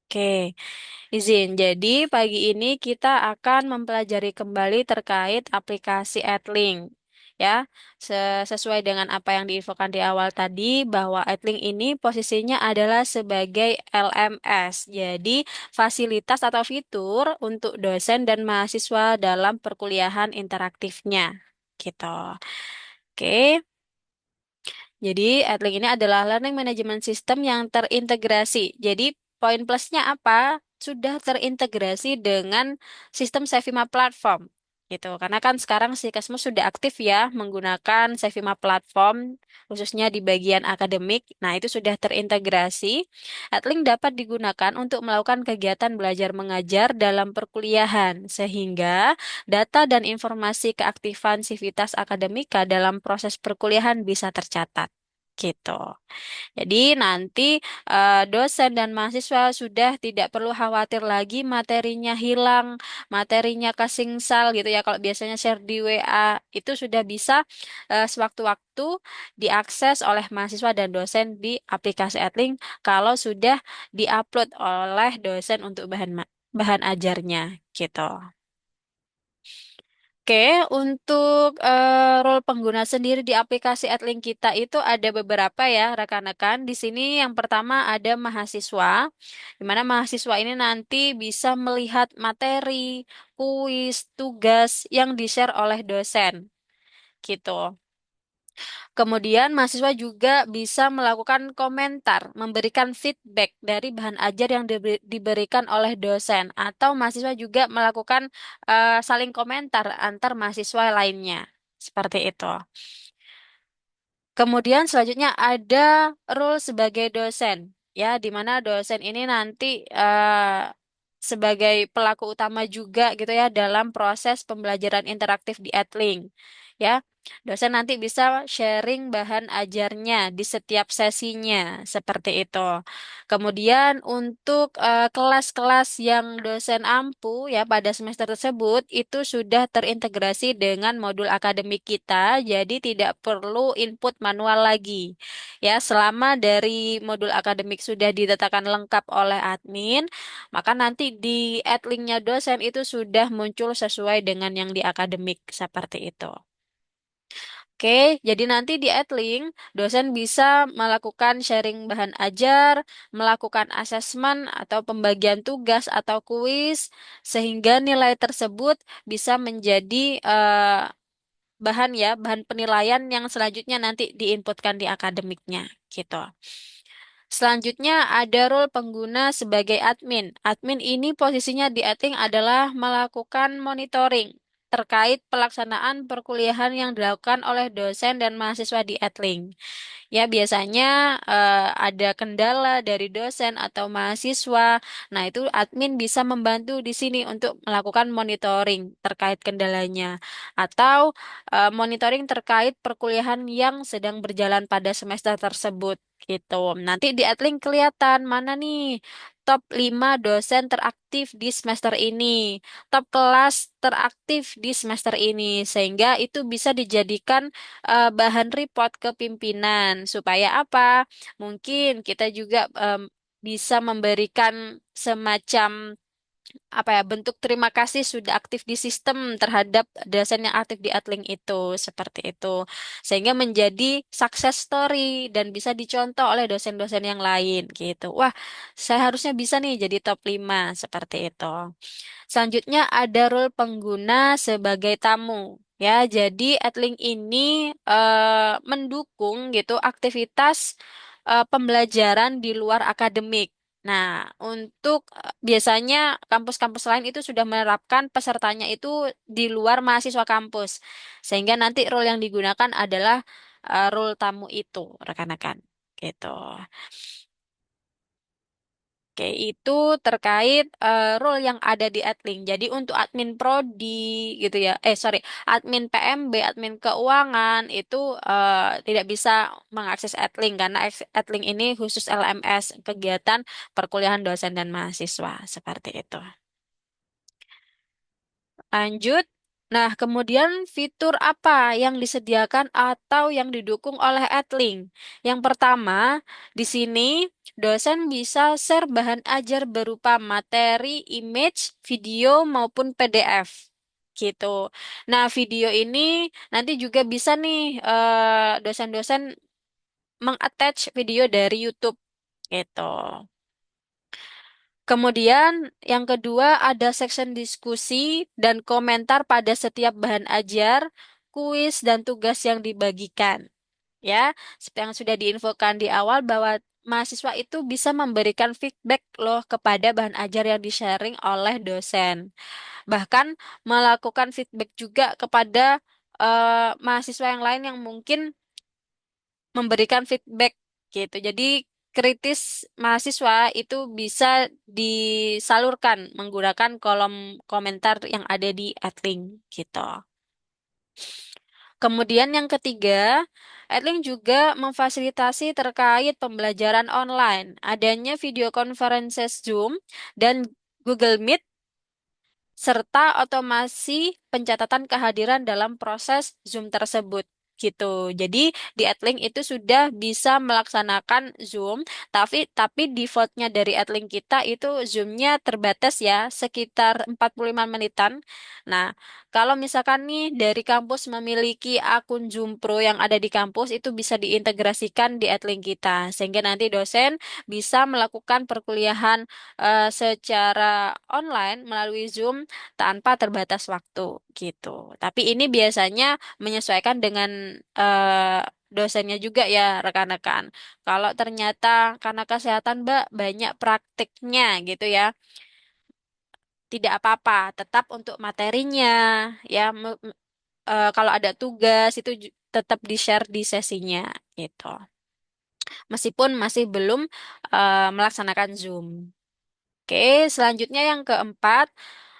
Oke, izin. Jadi pagi ini kita akan mempelajari kembali terkait aplikasi Adlink. Ya, sesuai dengan apa yang diinfokan di awal tadi bahwa Adlink ini posisinya adalah sebagai LMS. Jadi fasilitas atau fitur untuk dosen dan mahasiswa dalam perkuliahan interaktifnya. Gitu. Oke. Jadi, AdLink ini adalah learning management system yang terintegrasi. Jadi, poin plusnya apa? Sudah terintegrasi dengan sistem Sevima platform. Gitu. Karena kan sekarang si Kasmus sudah aktif ya menggunakan Sevima platform, khususnya di bagian akademik. Nah, itu sudah terintegrasi. AdLink dapat digunakan untuk melakukan kegiatan belajar mengajar dalam perkuliahan, sehingga data dan informasi keaktifan sivitas akademika dalam proses perkuliahan bisa tercatat. Gitu. Jadi nanti dosen dan mahasiswa sudah tidak perlu khawatir lagi materinya hilang, materinya kasingsal gitu ya. Kalau biasanya share di WA itu sudah bisa sewaktu-waktu diakses oleh mahasiswa dan dosen di aplikasi Adlink kalau sudah diupload oleh dosen untuk bahan ajarnya gitu. Oke, untuk role pengguna sendiri di aplikasi Adlink kita itu ada beberapa ya, rekan-rekan. Di sini yang pertama ada mahasiswa, di mana mahasiswa ini nanti bisa melihat materi, kuis, tugas yang di-share oleh dosen, gitu. Kemudian mahasiswa juga bisa melakukan komentar, memberikan feedback dari bahan ajar yang diberikan oleh dosen, atau mahasiswa juga melakukan saling komentar antar mahasiswa lainnya. Seperti itu. Kemudian selanjutnya ada role sebagai dosen, ya, di mana dosen ini nanti sebagai pelaku utama juga gitu ya dalam proses pembelajaran interaktif di Edlink. Ya, dosen nanti bisa sharing bahan ajarnya di setiap sesinya, seperti itu. Kemudian untuk kelas-kelas yang dosen ampu ya pada semester tersebut itu sudah terintegrasi dengan modul akademik kita, jadi tidak perlu input manual lagi. Ya, selama dari modul akademik sudah ditetapkan lengkap oleh admin, maka nanti di add linknya dosen itu sudah muncul sesuai dengan yang di akademik seperti itu. Oke, jadi nanti di Adlink, dosen bisa melakukan sharing bahan ajar, melakukan asesmen atau pembagian tugas atau kuis, sehingga nilai tersebut bisa menjadi bahan ya, bahan penilaian yang selanjutnya nanti diinputkan di akademiknya, gitu. Selanjutnya ada role pengguna sebagai admin. Admin ini posisinya di Adlink adalah melakukan monitoring terkait pelaksanaan perkuliahan yang dilakukan oleh dosen dan mahasiswa di Adlink. Ya, biasanya ada kendala dari dosen atau mahasiswa. Nah, itu admin bisa membantu di sini untuk melakukan monitoring terkait kendalanya atau monitoring terkait perkuliahan yang sedang berjalan pada semester tersebut gitu. Nanti di Adlink kelihatan mana nih top 5 dosen teraktif di semester ini, top kelas teraktif di semester ini, sehingga itu bisa dijadikan bahan report ke pimpinan supaya apa? Mungkin kita juga bisa memberikan semacam apa ya bentuk terima kasih sudah aktif di sistem terhadap dosen yang aktif di Adlink itu seperti itu sehingga menjadi success story dan bisa dicontoh oleh dosen-dosen yang lain gitu. Wah, saya harusnya bisa nih jadi top 5 seperti itu. Selanjutnya ada role pengguna sebagai tamu. Ya, jadi Adlink ini mendukung gitu aktivitas pembelajaran di luar akademik. Nah, untuk biasanya kampus-kampus lain itu sudah menerapkan pesertanya itu di luar mahasiswa kampus. Sehingga nanti role yang digunakan adalah role tamu itu, rekan-rekan. Gitu. Oke, itu terkait role yang ada di Adlink. Jadi untuk admin prodi gitu ya, sorry, admin PMB, admin keuangan itu tidak bisa mengakses Adlink karena Adlink ini khusus LMS, kegiatan perkuliahan dosen dan mahasiswa seperti itu. Lanjut. Nah, kemudian fitur apa yang disediakan atau yang didukung oleh Edlink? Yang pertama, di sini dosen bisa share bahan ajar berupa materi, image, video maupun PDF. Gitu. Nah, video ini nanti juga bisa nih dosen-dosen mengattach video dari YouTube gitu. Kemudian yang kedua ada section diskusi dan komentar pada setiap bahan ajar, kuis dan tugas yang dibagikan. Ya, seperti yang sudah diinfokan di awal bahwa mahasiswa itu bisa memberikan feedback loh kepada bahan ajar yang di-sharing oleh dosen. Bahkan melakukan feedback juga kepada mahasiswa yang lain yang mungkin memberikan feedback gitu. Jadi kritis mahasiswa itu bisa disalurkan menggunakan kolom komentar yang ada di Adlink gitu. Kemudian yang ketiga, Adlink juga memfasilitasi terkait pembelajaran online. Adanya video conferences Zoom dan Google Meet serta otomasi pencatatan kehadiran dalam proses Zoom tersebut gitu. Jadi di Adlink itu sudah bisa melaksanakan Zoom, tapi defaultnya dari Adlink kita itu Zoom-nya terbatas ya, sekitar 45 menitan. Nah, kalau misalkan nih dari kampus memiliki akun Zoom Pro yang ada di kampus itu bisa diintegrasikan di Adlink kita, sehingga nanti dosen bisa melakukan perkuliahan secara online melalui Zoom tanpa terbatas waktu gitu. Tapi ini biasanya menyesuaikan dengan dosennya juga ya rekan-rekan. Kalau ternyata karena kesehatan Mbak banyak praktiknya gitu ya, tidak apa-apa, tetap untuk materinya ya. Kalau ada tugas itu tetap di-share di sesinya gitu. Meskipun masih belum melaksanakan Zoom. Oke, selanjutnya yang keempat,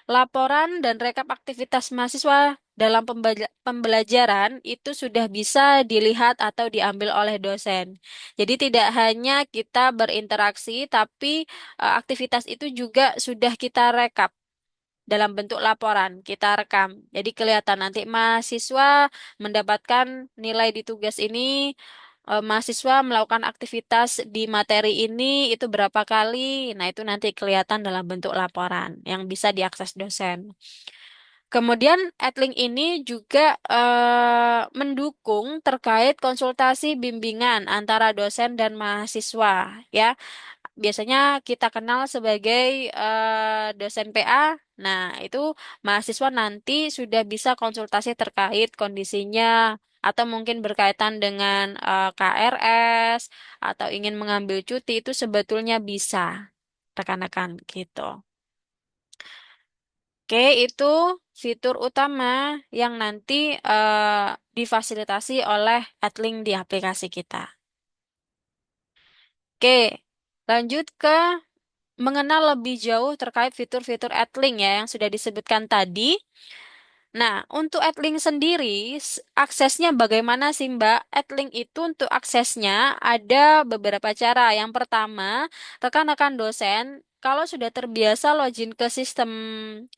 laporan dan rekap aktivitas mahasiswa dalam pembelajaran itu sudah bisa dilihat atau diambil oleh dosen. Jadi tidak hanya kita berinteraksi, tapi aktivitas itu juga sudah kita rekap dalam bentuk laporan, kita rekam. Jadi kelihatan nanti mahasiswa mendapatkan nilai di tugas ini, mahasiswa melakukan aktivitas di materi ini itu berapa kali. Nah, itu nanti kelihatan dalam bentuk laporan yang bisa diakses dosen. Kemudian Adlink ini juga mendukung terkait konsultasi bimbingan antara dosen dan mahasiswa ya. Biasanya kita kenal sebagai dosen PA. Nah, itu mahasiswa nanti sudah bisa konsultasi terkait kondisinya atau mungkin berkaitan dengan KRS atau ingin mengambil cuti itu sebetulnya bisa rekan-rekan gitu. Oke, itu fitur utama yang nanti difasilitasi oleh Adlink di aplikasi kita. Oke, lanjut ke mengenal lebih jauh terkait fitur-fitur Adlink ya yang sudah disebutkan tadi. Nah, untuk Adlink sendiri, aksesnya bagaimana sih Mbak? Adlink itu untuk aksesnya ada beberapa cara. Yang pertama, rekan-rekan dosen, kalau sudah terbiasa login ke sistem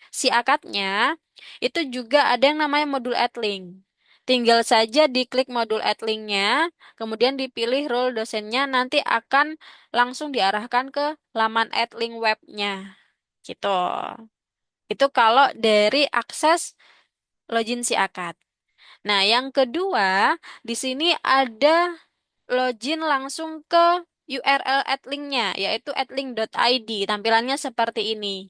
si akadnya, itu juga ada yang namanya modul Adlink. Tinggal saja diklik modul Adlinknya, kemudian dipilih role dosennya, nanti akan langsung diarahkan ke laman Adlink webnya. Gitu. Itu kalau dari akses login si akad. Nah, yang kedua, di sini ada login langsung ke URL adlinknya, yaitu adlink.id. Tampilannya seperti ini.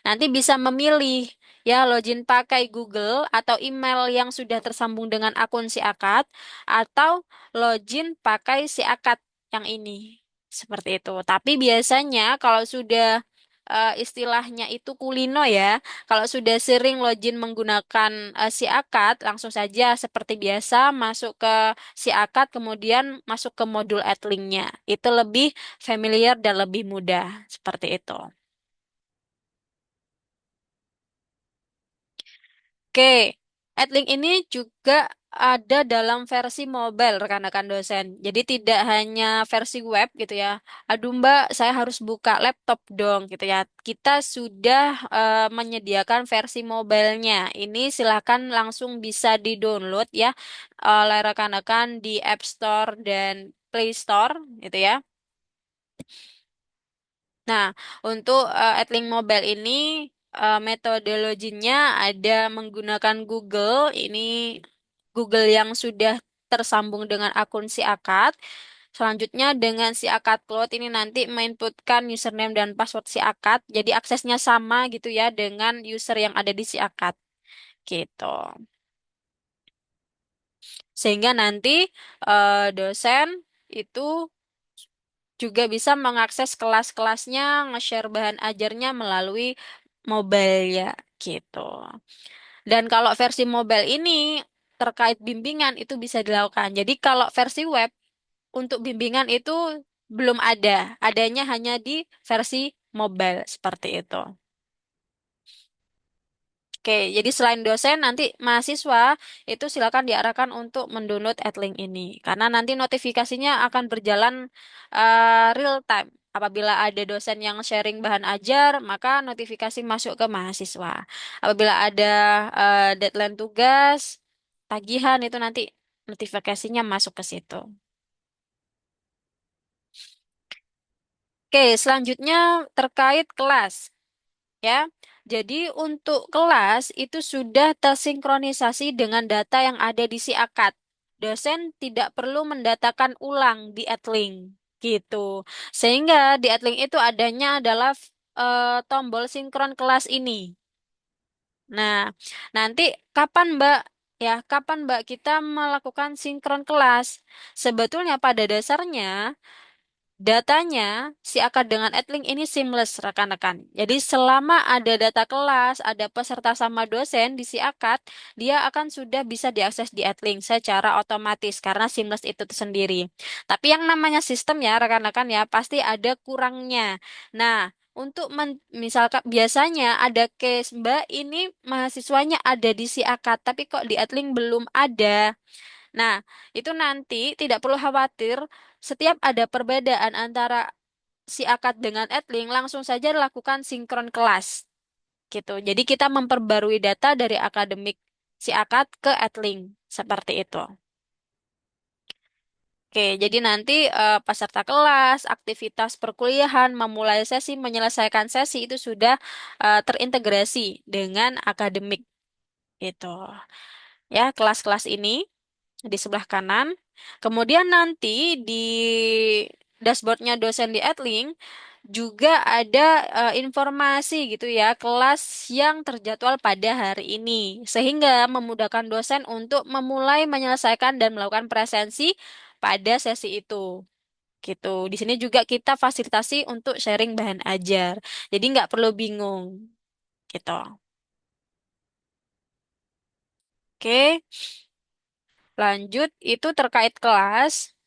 Nanti bisa memilih ya login pakai Google atau email yang sudah tersambung dengan akun si akad atau login pakai si akad yang ini. Seperti itu. Tapi biasanya kalau sudah istilahnya itu kulino ya. Kalau sudah sering login menggunakan si akad, langsung saja seperti biasa masuk ke si akad, kemudian masuk ke modul adlinknya. Itu lebih familiar dan lebih mudah. Seperti itu. Oke. Adlink ini juga ada dalam versi mobile rekan-rekan dosen. Jadi tidak hanya versi web gitu ya. Aduh Mbak, saya harus buka laptop dong gitu ya. Kita sudah menyediakan versi mobilenya. Ini silakan langsung bisa di-download ya oleh rekan-rekan di App Store dan Play Store gitu ya. Nah, untuk Adlink Mobile ini metodologinya ada menggunakan Google. Ini Google yang sudah tersambung dengan akun si akad. Selanjutnya dengan si akad cloud ini nanti menginputkan username dan password si akad. Jadi aksesnya sama gitu ya dengan user yang ada di si akad. Gitu. Sehingga nanti dosen itu juga bisa mengakses kelas-kelasnya, nge-share bahan ajarnya melalui mobile ya, gitu. Dan kalau versi mobile ini terkait bimbingan itu bisa dilakukan. Jadi kalau versi web untuk bimbingan itu belum ada, adanya hanya di versi mobile seperti itu. Oke, jadi selain dosen, nanti mahasiswa itu silakan diarahkan untuk mendownload Adlink ini. Karena nanti notifikasinya akan berjalan real time. Apabila ada dosen yang sharing bahan ajar, maka notifikasi masuk ke mahasiswa. Apabila ada deadline tugas, tagihan itu nanti notifikasinya masuk ke situ. Oke, selanjutnya terkait kelas. Ya. Jadi untuk kelas itu sudah tersinkronisasi dengan data yang ada di si akad. Dosen tidak perlu mendatakan ulang di Adlink gitu. Sehingga di Adlink itu adanya adalah tombol sinkron kelas ini. Nah, nanti kapan Mbak kapan Mbak kita melakukan sinkron kelas? Sebetulnya pada dasarnya datanya, si akad dengan Adlink ini seamless, rekan-rekan. Jadi selama ada data kelas, ada peserta sama dosen di si akad, dia akan sudah bisa diakses di Adlink secara otomatis karena seamless itu sendiri. Tapi yang namanya sistem ya, rekan-rekan ya, pasti ada kurangnya. Nah, untuk misalkan biasanya ada case Mbak ini mahasiswanya ada di si akad, tapi kok di Adlink belum ada. Nah, itu nanti tidak perlu khawatir, setiap ada perbedaan antara si akad dengan Adlink, langsung saja lakukan sinkron kelas. Gitu. Jadi kita memperbarui data dari akademik si akad ke Adlink. Seperti itu. Oke, jadi nanti peserta kelas, aktivitas perkuliahan, memulai sesi, menyelesaikan sesi itu sudah terintegrasi dengan akademik. Itu. Ya, kelas-kelas ini di sebelah kanan. Kemudian nanti di dashboardnya dosen di Edlink juga ada informasi gitu ya kelas yang terjadwal pada hari ini sehingga memudahkan dosen untuk memulai menyelesaikan dan melakukan presensi pada sesi itu gitu. Di sini juga kita fasilitasi untuk sharing bahan ajar. Jadi nggak perlu bingung gitu. Oke, lanjut itu terkait kelas.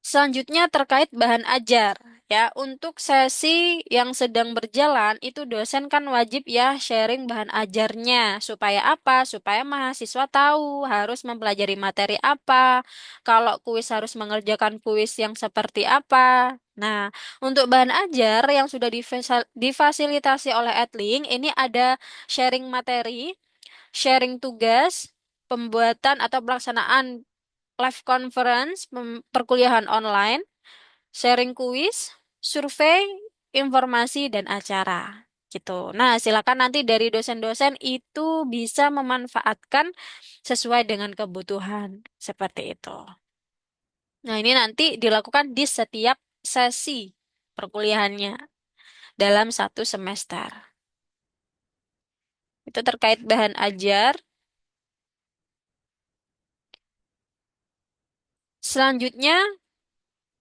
Selanjutnya terkait bahan ajar. Ya, untuk sesi yang sedang berjalan itu dosen kan wajib ya sharing bahan ajarnya. Supaya apa? Supaya mahasiswa tahu harus mempelajari materi apa. Kalau kuis harus mengerjakan kuis yang seperti apa. Nah, untuk bahan ajar yang sudah difasilitasi oleh Edling, ini ada sharing materi, sharing tugas, pembuatan atau pelaksanaan live conference, perkuliahan online, sharing kuis, survei, informasi, dan acara. Gitu. Nah, silakan nanti dari dosen-dosen itu bisa memanfaatkan sesuai dengan kebutuhan. Seperti itu. Nah, ini nanti dilakukan di setiap sesi perkuliahannya dalam satu semester. Itu terkait bahan ajar. Selanjutnya,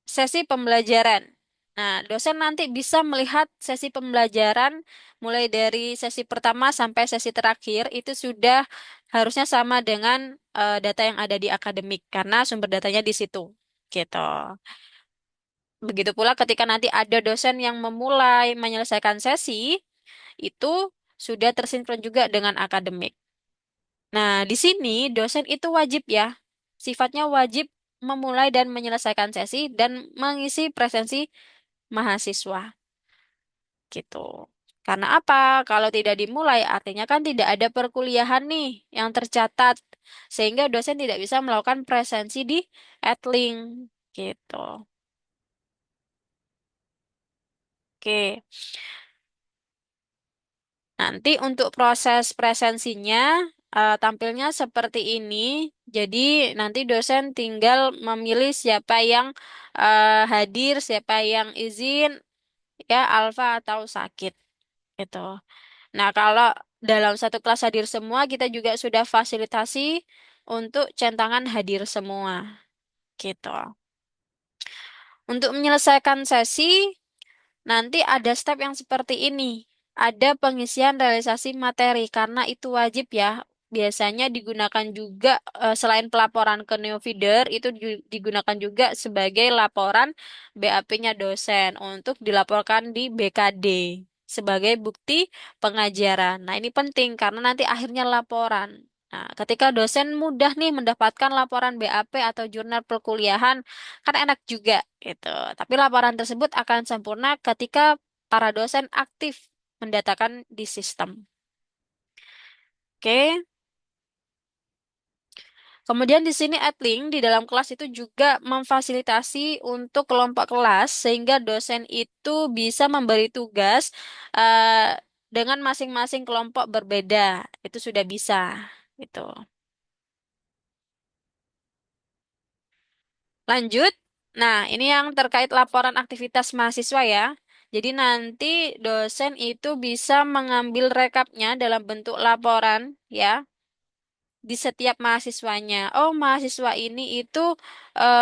sesi pembelajaran. Nah, dosen nanti bisa melihat sesi pembelajaran mulai dari sesi pertama sampai sesi terakhir itu sudah harusnya sama dengan data yang ada di akademik karena sumber datanya di situ. Gitu. Begitu pula ketika nanti ada dosen yang memulai menyelesaikan sesi, itu sudah tersinkron juga dengan akademik. Nah, di sini dosen itu wajib ya, sifatnya wajib memulai dan menyelesaikan sesi dan mengisi presensi mahasiswa gitu. Karena apa? Kalau tidak dimulai, artinya kan tidak ada perkuliahan nih yang tercatat, sehingga dosen tidak bisa melakukan presensi di Edlink gitu. Oke, nanti untuk proses presensinya tampilnya seperti ini. Jadi nanti dosen tinggal memilih siapa yang hadir, siapa yang izin, ya alfa atau sakit gitu. Nah, kalau dalam satu kelas hadir semua, kita juga sudah fasilitasi untuk centangan hadir semua gitu. Untuk menyelesaikan sesi, nanti ada step yang seperti ini. Ada pengisian realisasi materi karena itu wajib ya. Biasanya digunakan juga selain pelaporan ke Neofeeder itu digunakan juga sebagai laporan BAP-nya dosen untuk dilaporkan di BKD sebagai bukti pengajaran. Nah, ini penting karena nanti akhirnya laporan. Nah, ketika dosen mudah nih mendapatkan laporan BAP atau jurnal perkuliahan, kan enak juga gitu. Tapi laporan tersebut akan sempurna ketika para dosen aktif mendatakan di sistem. Oke. Kemudian di sini Edlink di dalam kelas itu juga memfasilitasi untuk kelompok kelas sehingga dosen itu bisa memberi tugas dengan masing-masing kelompok berbeda. Itu sudah bisa. Gitu. Lanjut. Nah, ini yang terkait laporan aktivitas mahasiswa ya. Jadi nanti dosen itu bisa mengambil rekapnya dalam bentuk laporan ya di setiap mahasiswanya. Oh, mahasiswa ini itu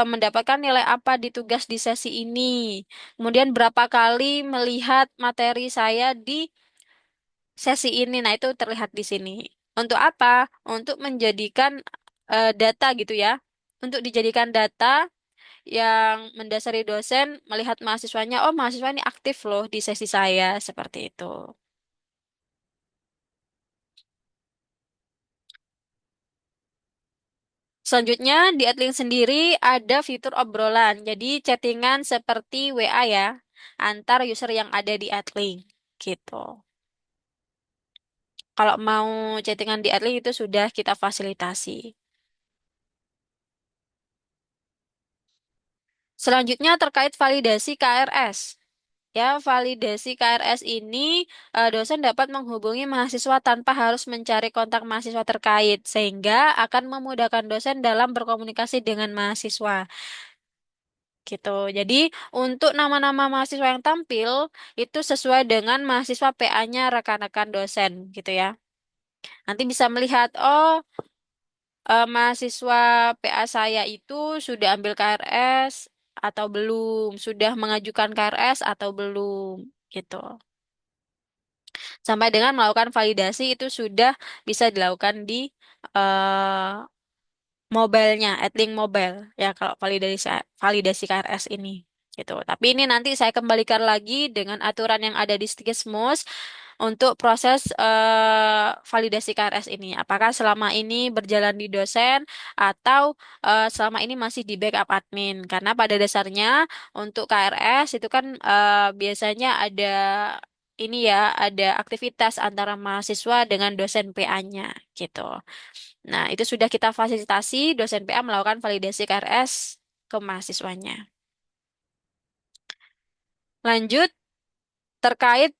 mendapatkan nilai apa di tugas di sesi ini. Kemudian berapa kali melihat materi saya di sesi ini. Nah, itu terlihat di sini. Untuk apa? Untuk menjadikan data gitu ya. Untuk dijadikan data yang mendasari dosen melihat mahasiswanya, oh mahasiswa ini aktif loh di sesi saya, seperti itu. Selanjutnya, di Adlink sendiri ada fitur obrolan, jadi chattingan seperti WA ya, antar user yang ada di Adlink, gitu. Kalau mau chattingan di Adlink itu sudah kita fasilitasi. Selanjutnya terkait validasi KRS. Ya, validasi KRS ini dosen dapat menghubungi mahasiswa tanpa harus mencari kontak mahasiswa terkait, sehingga akan memudahkan dosen dalam berkomunikasi dengan mahasiswa. Gitu. Jadi, untuk nama-nama mahasiswa yang tampil itu sesuai dengan mahasiswa PA-nya rekan-rekan dosen, gitu ya. Nanti bisa melihat, oh, mahasiswa PA saya itu sudah ambil KRS atau belum, sudah mengajukan KRS atau belum, gitu. Sampai dengan melakukan validasi itu sudah bisa dilakukan di eh, mobilenya, Adlink Mobile ya kalau validasi validasi KRS ini gitu. Tapi ini nanti saya kembalikan lagi dengan aturan yang ada di Stikismus untuk proses validasi KRS ini. Apakah selama ini berjalan di dosen atau selama ini masih di backup admin? Karena pada dasarnya untuk KRS itu kan biasanya ada ini ya, ada aktivitas antara mahasiswa dengan dosen PA-nya gitu. Nah, itu sudah kita fasilitasi dosen PA melakukan validasi KRS ke mahasiswanya. Lanjut terkait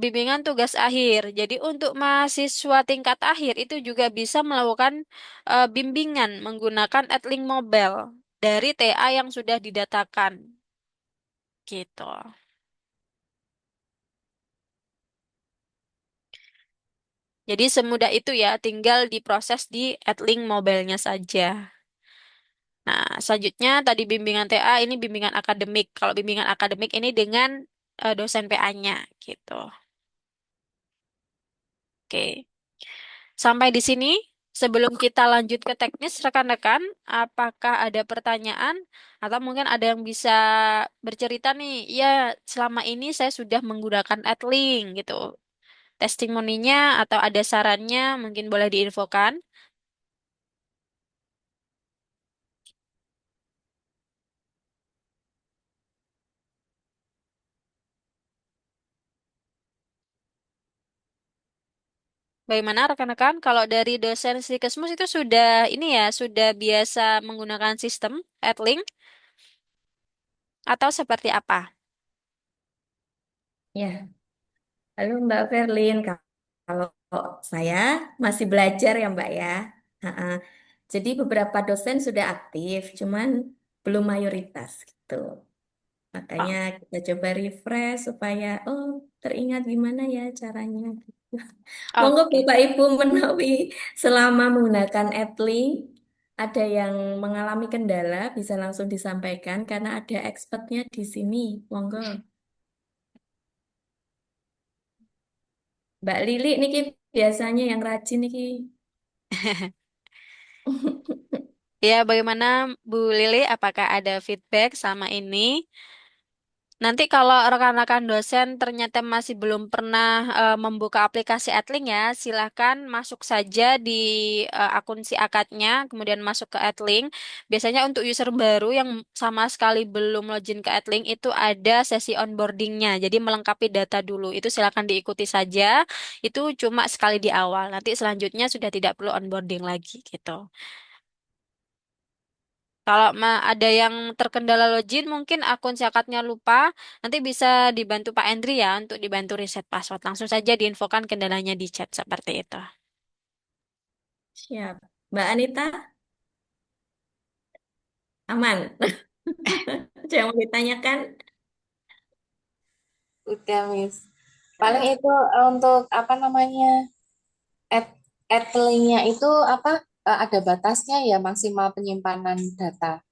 bimbingan tugas akhir. Jadi untuk mahasiswa tingkat akhir itu juga bisa melakukan bimbingan menggunakan Edlink Mobile dari TA yang sudah didatakan. Gitu. Jadi semudah itu ya, tinggal diproses di Edlink Mobile-nya saja. Nah, selanjutnya tadi bimbingan TA ini bimbingan akademik. Kalau bimbingan akademik ini dengan dosen PA-nya gitu. Oke. Sampai di sini. Sebelum kita lanjut ke teknis, rekan-rekan, apakah ada pertanyaan atau mungkin ada yang bisa bercerita nih? Ya, selama ini saya sudah menggunakan Adlink gitu. testimoninya atau ada sarannya, mungkin boleh diinfokan. Bagaimana rekan-rekan? Kalau dari dosen Psikesmus itu sudah ini ya, sudah biasa menggunakan sistem Edlink atau seperti apa? Ya, halo Mbak Verlin. Kalau saya masih belajar ya Mbak ya. Ha-ha. Jadi beberapa dosen sudah aktif, cuman belum mayoritas gitu. Makanya Oh, kita coba refresh supaya teringat gimana ya caranya. Monggo oke. Bapak Ibu menawi selama menggunakan Adlink ada yang mengalami kendala bisa langsung disampaikan karena ada expertnya di sini. Monggo. Mbak Lili niki biasanya yang rajin niki. Ya, bagaimana Bu Lili? Apakah ada feedback sama ini? Nanti kalau rekan-rekan dosen ternyata masih belum pernah membuka aplikasi Adlink ya, silahkan masuk saja di akun si akadnya, kemudian masuk ke Adlink. Biasanya untuk user baru yang sama sekali belum login ke Adlink itu ada sesi onboardingnya, jadi melengkapi data dulu. Itu silahkan diikuti saja. Itu cuma sekali di awal. Nanti selanjutnya sudah tidak perlu onboarding lagi gitu. Kalau ada yang terkendala login, mungkin akun siakatnya lupa, nanti bisa dibantu Pak Endri ya untuk dibantu reset password. Langsung saja diinfokan kendalanya di chat seperti itu. Siap. Mbak Anita, aman. Ada yang mau ditanyakan? Udah, Miss. Paling itu untuk apa namanya? Ad, Adlink-nya itu apa? Ada batasnya ya maksimal penyimpanan data.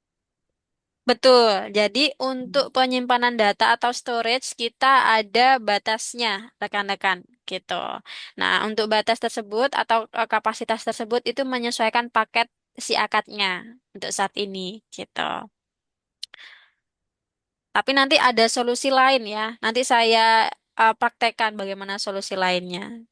Betul. Jadi untuk penyimpanan data atau storage kita ada batasnya, rekan-rekan, gitu. Nah, untuk batas tersebut atau kapasitas tersebut itu menyesuaikan paket si akadnya untuk saat ini, gitu. Tapi nanti ada solusi lain ya. Nanti saya praktekkan bagaimana solusi lainnya.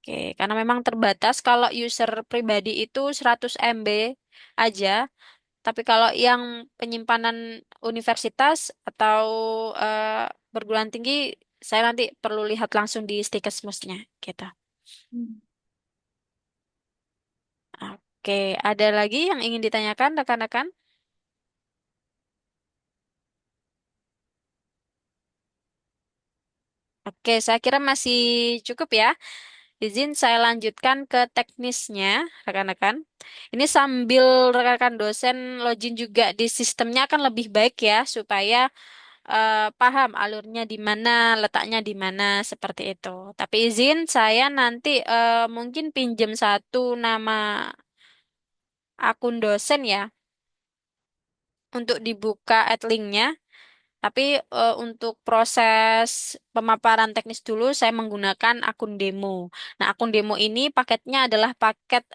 Oke, karena memang terbatas kalau user pribadi itu 100 MB aja, tapi kalau yang penyimpanan universitas atau eh, perguruan tinggi, saya nanti perlu lihat langsung di Stikesmusnya gitu. Hmm. Oke, ada lagi yang ingin ditanyakan rekan-rekan? Oke, saya kira masih cukup ya. Izin saya lanjutkan ke teknisnya, rekan-rekan. Ini sambil rekan-rekan dosen login juga di sistemnya akan lebih baik ya, supaya paham alurnya di mana, letaknya di mana, seperti itu. Tapi izin saya nanti mungkin pinjam satu nama akun dosen ya, untuk dibuka at linknya. Tapi untuk proses pemaparan teknis dulu saya menggunakan akun demo. Nah, akun demo ini paketnya adalah paket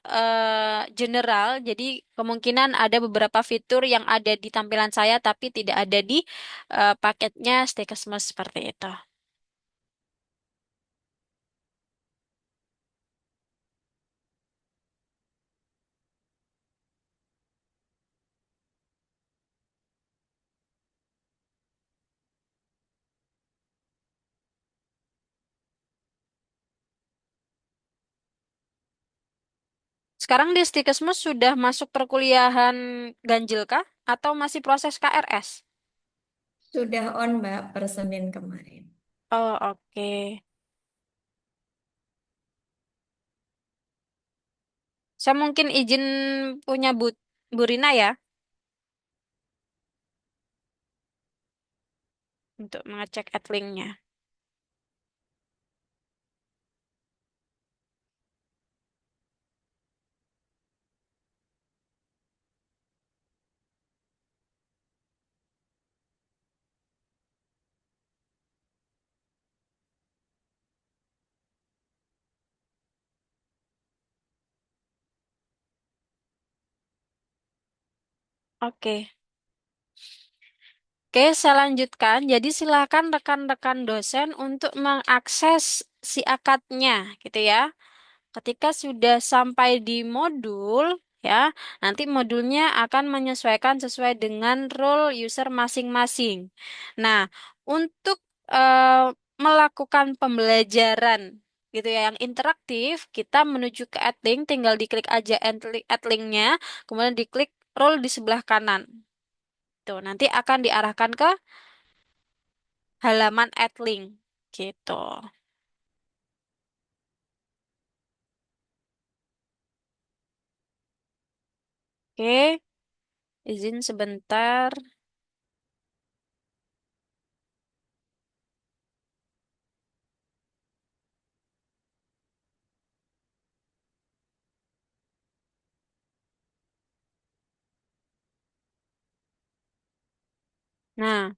general, jadi kemungkinan ada beberapa fitur yang ada di tampilan saya tapi tidak ada di paketnya Stakesmas seperti itu. Sekarang di Stakesmas sudah masuk perkuliahan ganjil kah? Atau masih proses KRS? Sudah on Mbak per Senin kemarin. Oh, oke. Saya mungkin izin punya Bu Rina ya, untuk mengecek adlinknya. Oke. Oke, saya lanjutkan. Jadi silakan rekan-rekan dosen untuk mengakses si akadnya, gitu ya. Ketika sudah sampai di modul, ya, nanti modulnya akan menyesuaikan sesuai dengan role user masing-masing. Nah, untuk eh, melakukan pembelajaran gitu ya yang interaktif, kita menuju ke add link, tinggal diklik aja add link-nya, kemudian diklik role di sebelah kanan. Tuh, nanti akan diarahkan ke halaman add link gitu. Oke, izin sebentar. Nah,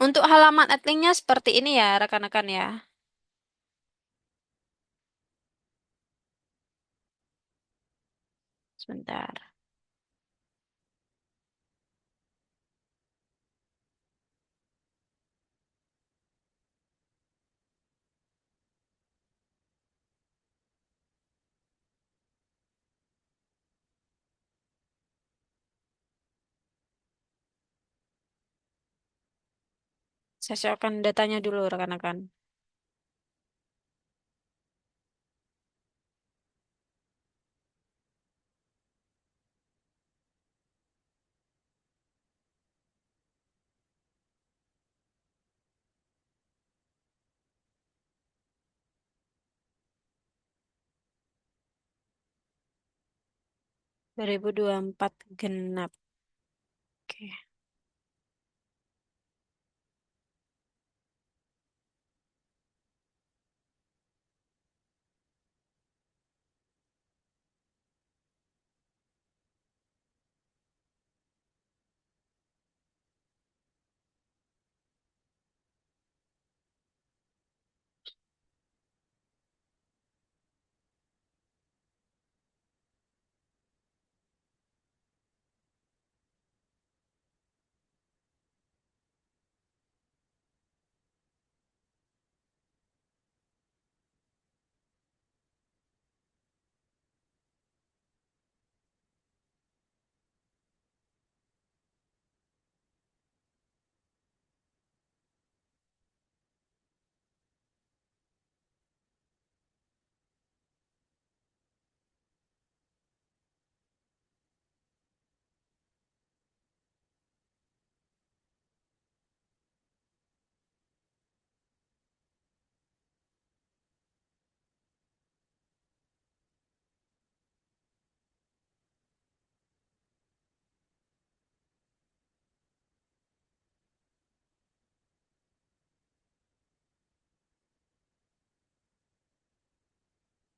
untuk halaman add link-nya seperti ini ya, rekan-rekan ya. Sebentar. Saya siapkan datanya dulu, rekan-rekan. 2024 genap. Oke.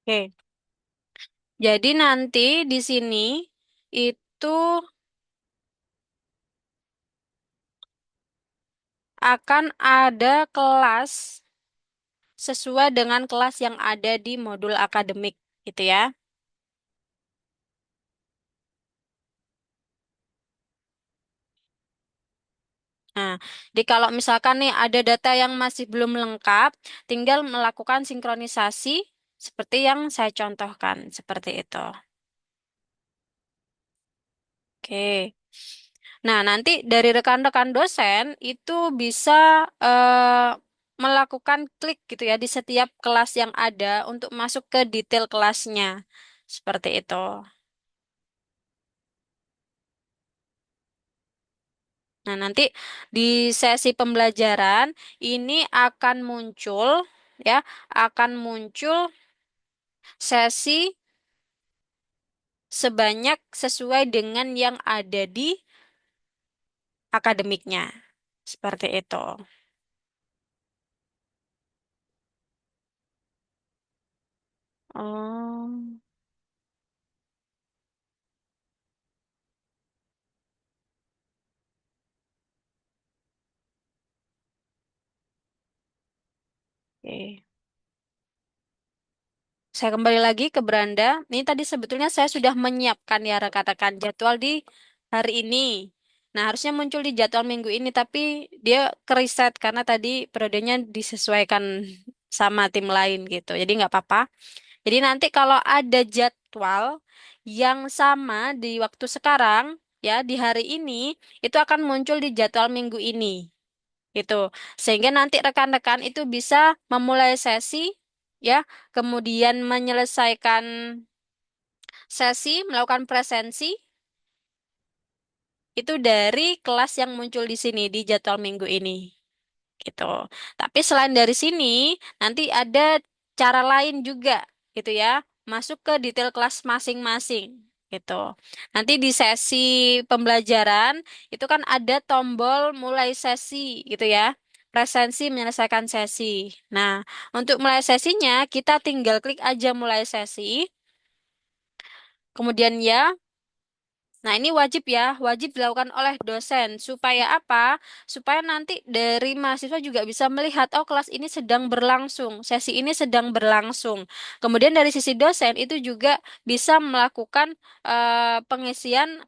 'Oke. Jadi nanti di sini itu akan ada kelas sesuai dengan kelas yang ada di modul akademik, gitu ya. Nah, jadi kalau misalkan nih ada data yang masih belum lengkap, tinggal melakukan sinkronisasi seperti yang saya contohkan, seperti itu. Oke. Nah, nanti dari rekan-rekan dosen itu bisa melakukan klik gitu ya di setiap kelas yang ada untuk masuk ke detail kelasnya. Seperti itu. Nah, nanti di sesi pembelajaran ini akan muncul ya, akan muncul sesi sebanyak sesuai dengan yang ada di akademiknya. Seperti itu. Oh, oke. Saya kembali lagi ke beranda. Ini tadi sebetulnya saya sudah menyiapkan ya rekan-rekan jadwal di hari ini. Nah, harusnya muncul di jadwal minggu ini, tapi dia kereset karena tadi periodenya disesuaikan sama tim lain gitu. Jadi nggak apa-apa. Jadi nanti kalau ada jadwal yang sama di waktu sekarang, ya di hari ini, itu akan muncul di jadwal minggu ini. Gitu. Sehingga nanti rekan-rekan itu bisa memulai sesi, ya, kemudian menyelesaikan sesi, melakukan presensi, itu dari kelas yang muncul di sini, di jadwal minggu ini. Gitu. Tapi selain dari sini, nanti ada cara lain juga, gitu ya, masuk ke detail kelas masing-masing, gitu. Nanti di sesi pembelajaran itu kan ada tombol mulai sesi, gitu ya. Presensi menyelesaikan sesi. Nah, untuk mulai sesinya kita tinggal klik aja mulai sesi. Kemudian ya, nah, ini wajib ya, wajib dilakukan oleh dosen. Supaya apa? Supaya nanti dari mahasiswa juga bisa melihat, oh kelas ini sedang berlangsung, sesi ini sedang berlangsung. Kemudian dari sisi dosen itu juga bisa melakukan pengisian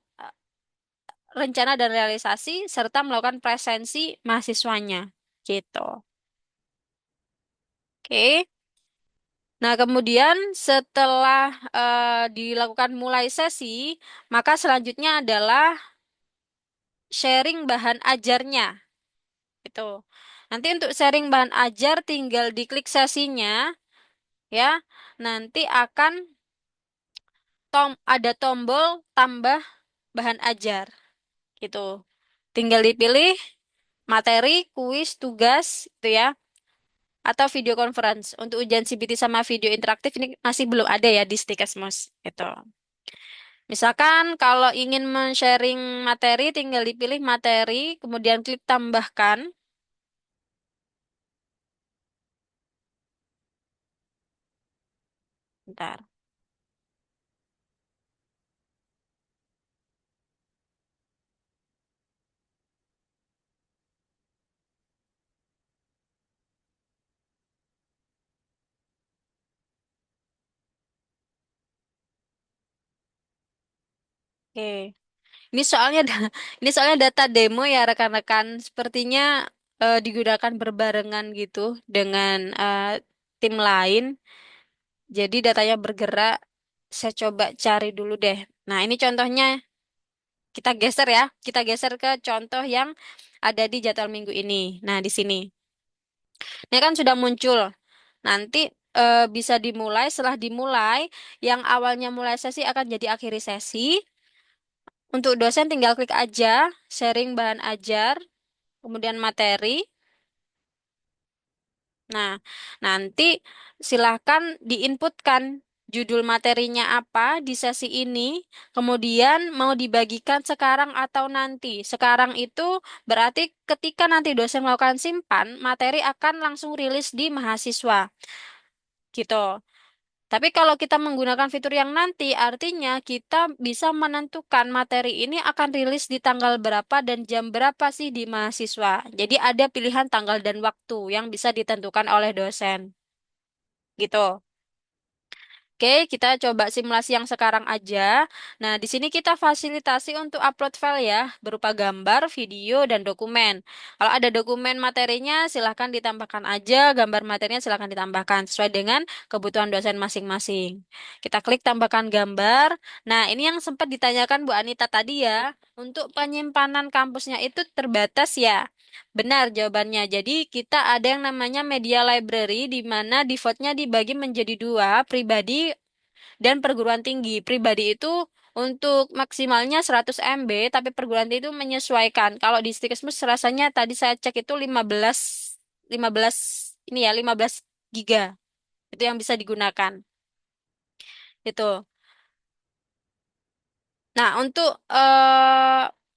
rencana dan realisasi serta melakukan presensi mahasiswanya. Gitu. Oke. Nah, kemudian setelah dilakukan mulai sesi, maka selanjutnya adalah sharing bahan ajarnya. Itu. Nanti untuk sharing bahan ajar tinggal diklik sesinya ya. Nanti akan ada tombol tambah bahan ajar gitu. Tinggal dipilih materi, kuis, tugas itu ya atau video conference. Untuk ujian CBT sama video interaktif ini masih belum ada ya di Stikesmos gitu. Misalkan kalau ingin men-sharing materi tinggal dipilih materi, kemudian klik tambahkan. Bentar. Oke. Ini soalnya ini soalnya data demo ya rekan-rekan. Sepertinya digunakan berbarengan gitu dengan tim lain. Jadi datanya bergerak. Saya coba cari dulu deh. Nah, ini contohnya kita geser ya. Kita geser ke contoh yang ada di jadwal minggu ini. Nah, di sini. Ini kan sudah muncul. Nanti bisa dimulai. Setelah dimulai, yang awalnya mulai sesi akan jadi akhiri sesi. Untuk dosen tinggal klik aja sharing bahan ajar, kemudian materi. Nah, nanti silahkan diinputkan judul materinya apa di sesi ini, kemudian mau dibagikan sekarang atau nanti. Sekarang itu berarti ketika nanti dosen melakukan simpan, materi akan langsung rilis di mahasiswa. Gitu. Tapi kalau kita menggunakan fitur yang nanti, artinya kita bisa menentukan materi ini akan rilis di tanggal berapa dan jam berapa sih di mahasiswa. Jadi ada pilihan tanggal dan waktu yang bisa ditentukan oleh dosen. Gitu. Oke, kita coba simulasi yang sekarang aja. Nah, di sini kita fasilitasi untuk upload file ya, berupa gambar, video, dan dokumen. Kalau ada dokumen materinya, silahkan ditambahkan aja, gambar materinya silahkan ditambahkan, sesuai dengan kebutuhan dosen masing-masing. Kita klik tambahkan gambar. Nah, ini yang sempat ditanyakan Bu Anita tadi ya, untuk penyimpanan kampusnya itu terbatas ya. Benar jawabannya. Jadi kita ada yang namanya media library di mana defaultnya dibagi menjadi dua, pribadi dan perguruan tinggi. Pribadi itu untuk maksimalnya 100 MB, tapi perguruan tinggi itu menyesuaikan. Kalau di Stikesmus rasanya tadi saya cek itu 15 ini ya 15 giga. Itu yang bisa digunakan. Itu. Nah, untuk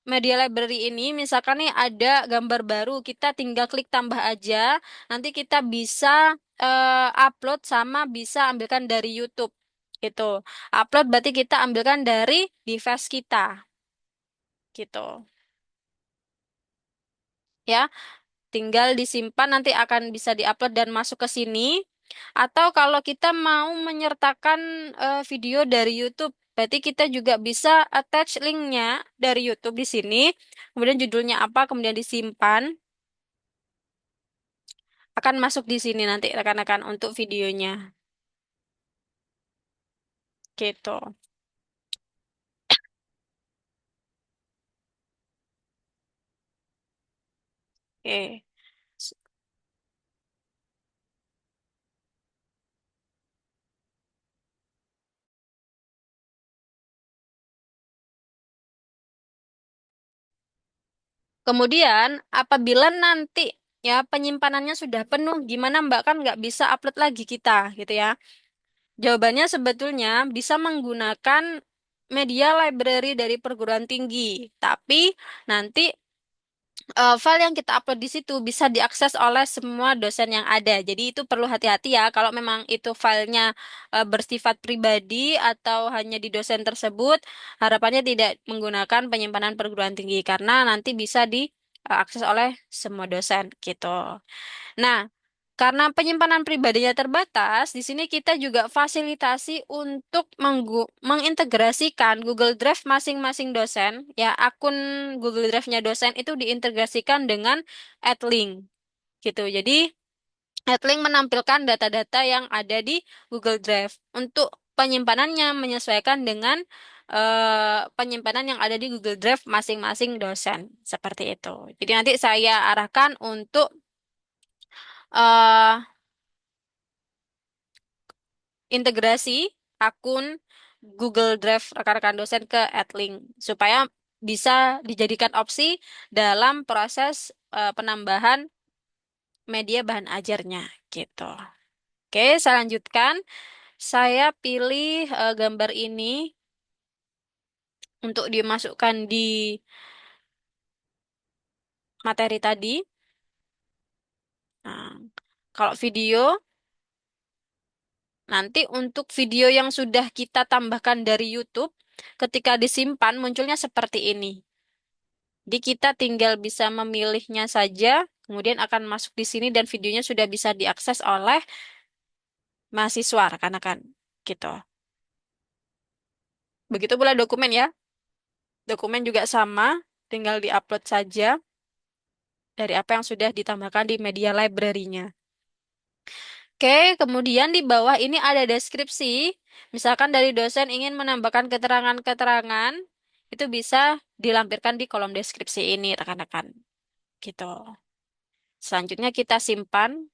media library ini, misalkan nih ada gambar baru, kita tinggal klik tambah aja. Nanti kita bisa upload sama bisa ambilkan dari YouTube. Gitu. Upload berarti kita ambilkan dari device kita. Gitu. Ya, tinggal disimpan nanti akan bisa diupload dan masuk ke sini. Atau kalau kita mau menyertakan video dari YouTube, berarti kita juga bisa attach linknya dari YouTube di sini, kemudian judulnya apa, kemudian disimpan, akan masuk di sini nanti rekan-rekan untuk videonya. Gitu. Oke. Kemudian, apabila nanti ya penyimpanannya sudah penuh, gimana Mbak kan nggak bisa upload lagi kita, gitu ya? Jawabannya sebetulnya bisa menggunakan media library dari perguruan tinggi, tapi nanti file yang kita upload di situ bisa diakses oleh semua dosen yang ada. Jadi itu perlu hati-hati ya kalau memang itu filenya bersifat pribadi atau hanya di dosen tersebut, harapannya tidak menggunakan penyimpanan perguruan tinggi karena nanti bisa diakses oleh semua dosen gitu. Nah, karena penyimpanan pribadinya terbatas, di sini kita juga fasilitasi untuk mengintegrasikan Google Drive masing-masing dosen. Ya, akun Google Drive-nya dosen itu diintegrasikan dengan AdLink gitu. Jadi, AdLink menampilkan data-data yang ada di Google Drive untuk penyimpanannya menyesuaikan dengan penyimpanan yang ada di Google Drive masing-masing dosen. Seperti itu. Jadi nanti saya arahkan untuk eh, integrasi akun Google Drive rekan-rekan dosen ke AdLink supaya bisa dijadikan opsi dalam proses penambahan media bahan ajarnya gitu. Oke, saya lanjutkan. Saya pilih gambar ini untuk dimasukkan di materi tadi. Nah, kalau video, nanti untuk video yang sudah kita tambahkan dari YouTube, ketika disimpan munculnya seperti ini. Jadi kita tinggal bisa memilihnya saja, kemudian akan masuk di sini dan videonya sudah bisa diakses oleh mahasiswa, rekan-rekan. Gitu. Begitu pula dokumen ya. Dokumen juga sama, tinggal diupload saja dari apa yang sudah ditambahkan di media library-nya. Oke, kemudian di bawah ini ada deskripsi. Misalkan dari dosen ingin menambahkan keterangan-keterangan, itu bisa dilampirkan di kolom deskripsi ini, rekan-rekan. Gitu. Selanjutnya kita simpan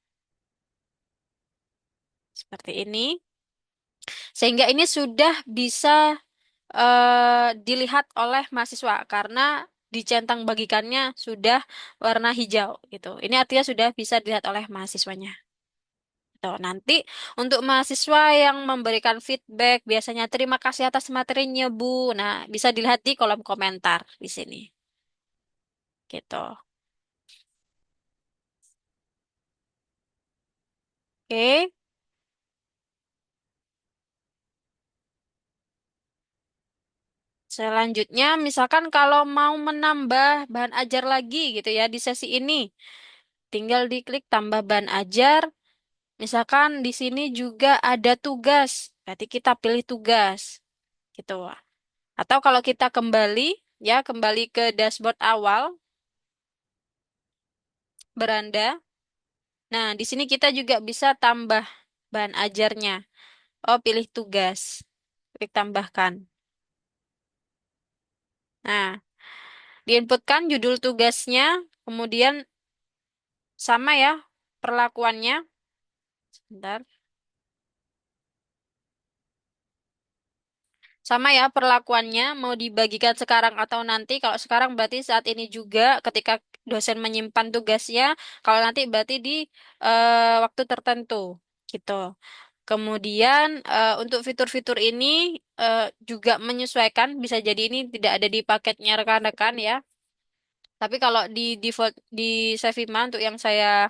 seperti ini. Sehingga ini sudah bisa dilihat oleh mahasiswa karena dicentang bagikannya sudah warna hijau gitu. Ini artinya sudah bisa dilihat oleh mahasiswanya. Tuh, nanti untuk mahasiswa yang memberikan feedback biasanya terima kasih atas materinya Bu. Nah, bisa dilihat di kolom komentar di sini. Gitu. Oke. Selanjutnya, misalkan kalau mau menambah bahan ajar lagi gitu ya di sesi ini, tinggal diklik tambah bahan ajar. Misalkan di sini juga ada tugas, berarti kita pilih tugas, gitu. Atau kalau kita kembali, ya kembali ke dashboard awal, beranda. Nah, di sini kita juga bisa tambah bahan ajarnya. Oh, pilih tugas, klik tambahkan. Nah, diinputkan judul tugasnya, kemudian sama ya perlakuannya. Sebentar. Sama ya perlakuannya, mau dibagikan sekarang atau nanti. Kalau sekarang berarti saat ini juga ketika dosen menyimpan tugasnya, kalau nanti berarti di waktu tertentu gitu. Kemudian untuk fitur-fitur ini juga menyesuaikan, bisa jadi ini tidak ada di paketnya rekan-rekan ya. Tapi kalau di default di Savima untuk yang saya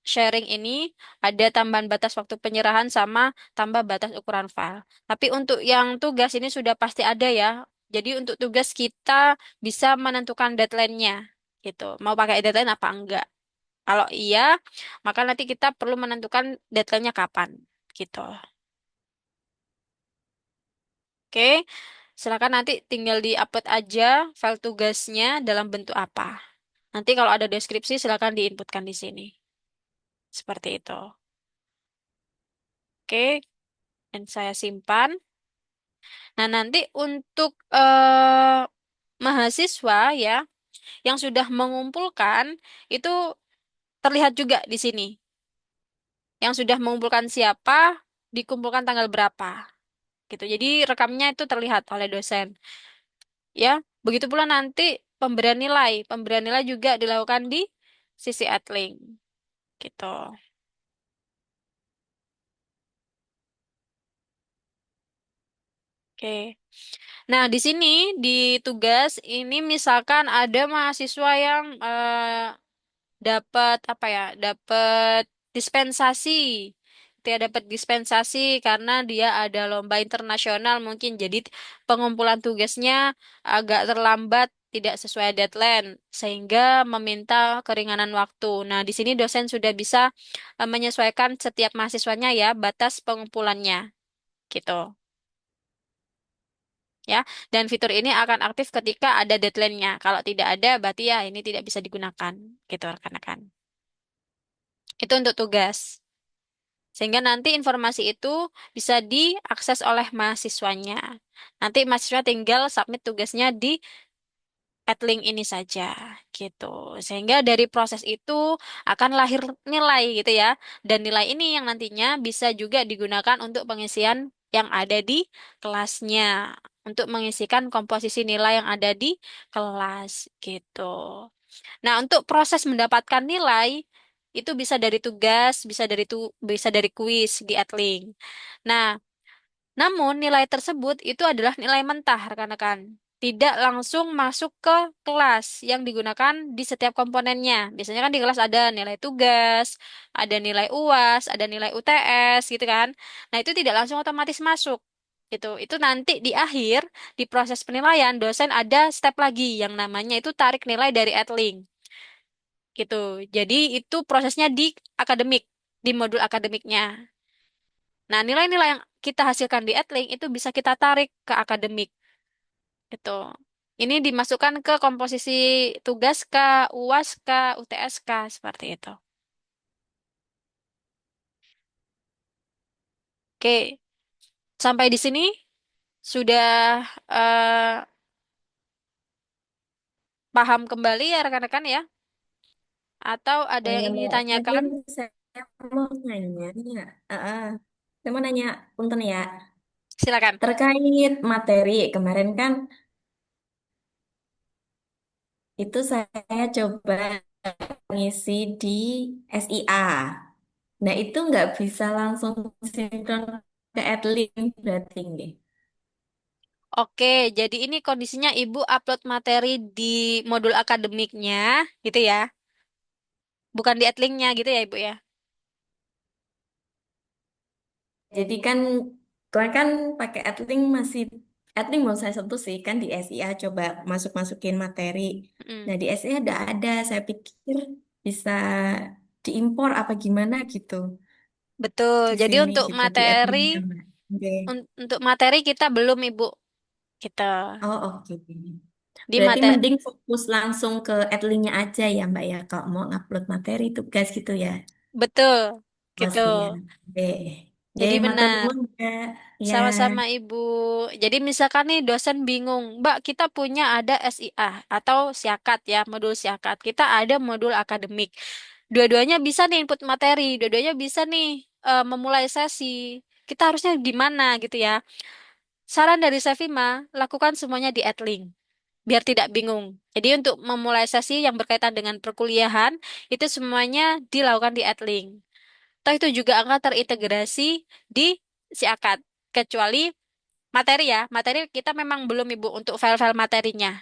sharing ini ada tambahan batas waktu penyerahan sama tambah batas ukuran file. Tapi untuk yang tugas ini sudah pasti ada ya. Jadi untuk tugas kita bisa menentukan deadline-nya gitu. Mau pakai deadline apa enggak? Kalau iya, maka nanti kita perlu menentukan deadline-nya kapan gitu. Oke, silakan nanti tinggal di-upload aja file tugasnya dalam bentuk apa. Nanti kalau ada deskripsi silakan diinputkan di sini. Seperti itu. Oke, dan saya simpan. Nah, nanti untuk mahasiswa ya yang sudah mengumpulkan itu terlihat juga di sini. Yang sudah mengumpulkan siapa, dikumpulkan tanggal berapa gitu. Jadi rekamnya itu terlihat oleh dosen. Ya, begitu pula nanti pemberian nilai. Pemberian nilai juga dilakukan di sisi Adlink gitu. Oke. Nah, di sini di tugas ini misalkan ada mahasiswa yang dapat apa ya? Dapat dispensasi. Dia dapat dispensasi karena dia ada lomba internasional mungkin. Jadi pengumpulan tugasnya agak terlambat, tidak sesuai deadline sehingga meminta keringanan waktu. Nah, di sini dosen sudah bisa menyesuaikan setiap mahasiswanya ya batas pengumpulannya gitu. Ya, dan fitur ini akan aktif ketika ada deadline-nya. Kalau tidak ada, berarti ya ini tidak bisa digunakan, gitu rekan-rekan. Itu untuk tugas. Sehingga nanti informasi itu bisa diakses oleh mahasiswanya. Nanti mahasiswa tinggal submit tugasnya di link ini saja, gitu. Sehingga dari proses itu akan lahir nilai, gitu ya. Dan nilai ini yang nantinya bisa juga digunakan untuk pengisian yang ada di kelasnya, untuk mengisikan komposisi nilai yang ada di kelas, gitu. Nah, untuk proses mendapatkan nilai itu bisa dari tugas, bisa dari kuis di Adlink. Nah, namun nilai tersebut itu adalah nilai mentah, rekan-rekan. Tidak langsung masuk ke kelas yang digunakan di setiap komponennya. Biasanya kan di kelas ada nilai tugas, ada nilai UAS, ada nilai UTS gitu kan. Nah, itu tidak langsung otomatis masuk. Itu nanti di akhir di proses penilaian dosen ada step lagi yang namanya itu tarik nilai dari Adlink gitu. Jadi itu prosesnya di akademik, di modul akademiknya. Nah, nilai-nilai yang kita hasilkan di Edlink itu bisa kita tarik ke akademik gitu. Ini dimasukkan ke komposisi tugas K, UAS K, UTS K seperti itu. Oke, sampai di sini sudah eh, paham kembali ya rekan-rekan ya? Atau ada Oh yang ya ingin Mbak ditanyakan? Erlin, saya mau nanya, saya mau nanya, punten ya, Silakan. terkait materi kemarin kan itu saya coba ngisi di SIA. Nah itu nggak bisa langsung sinkron ke Adlin berarti nggih. Oke, jadi ini kondisinya Ibu upload materi di modul akademiknya gitu ya. Bukan di Edlinknya gitu ya Ibu ya. Jadi kan kemarin kan pakai Adlink masih Adlink mau saya sentuh sih kan di SIA coba masuk-masukin materi. Mm. Nah di SIA udah ada, saya pikir bisa diimpor apa gimana gitu. Betul. Di Jadi sini untuk gitu di materi Adlinknya Mbak. Oke. untuk materi kita belum Ibu. Kita Oh oke. di Berarti materi mending fokus langsung ke Adlinknya aja ya Mbak ya kalau mau ngupload materi tugas gitu ya. betul Oh gitu. siap. Oke. Oke, Jadi matur benar. nuwun Mbak. Ya. Sama-sama Ibu. Jadi misalkan nih dosen bingung, Mbak, kita punya ada SIA atau siakat ya, modul siakat. Kita ada modul akademik. Dua-duanya bisa nih input materi, dua-duanya bisa nih memulai sesi. Kita harusnya gimana gitu ya. Saran dari Sevima, lakukan semuanya di Adlink biar tidak bingung. Jadi untuk memulai sesi yang berkaitan dengan perkuliahan, itu semuanya dilakukan di Adlink. Toh itu juga akan terintegrasi di si akad. Kecuali materi ya, materi kita memang belum Ibu untuk file-file materinya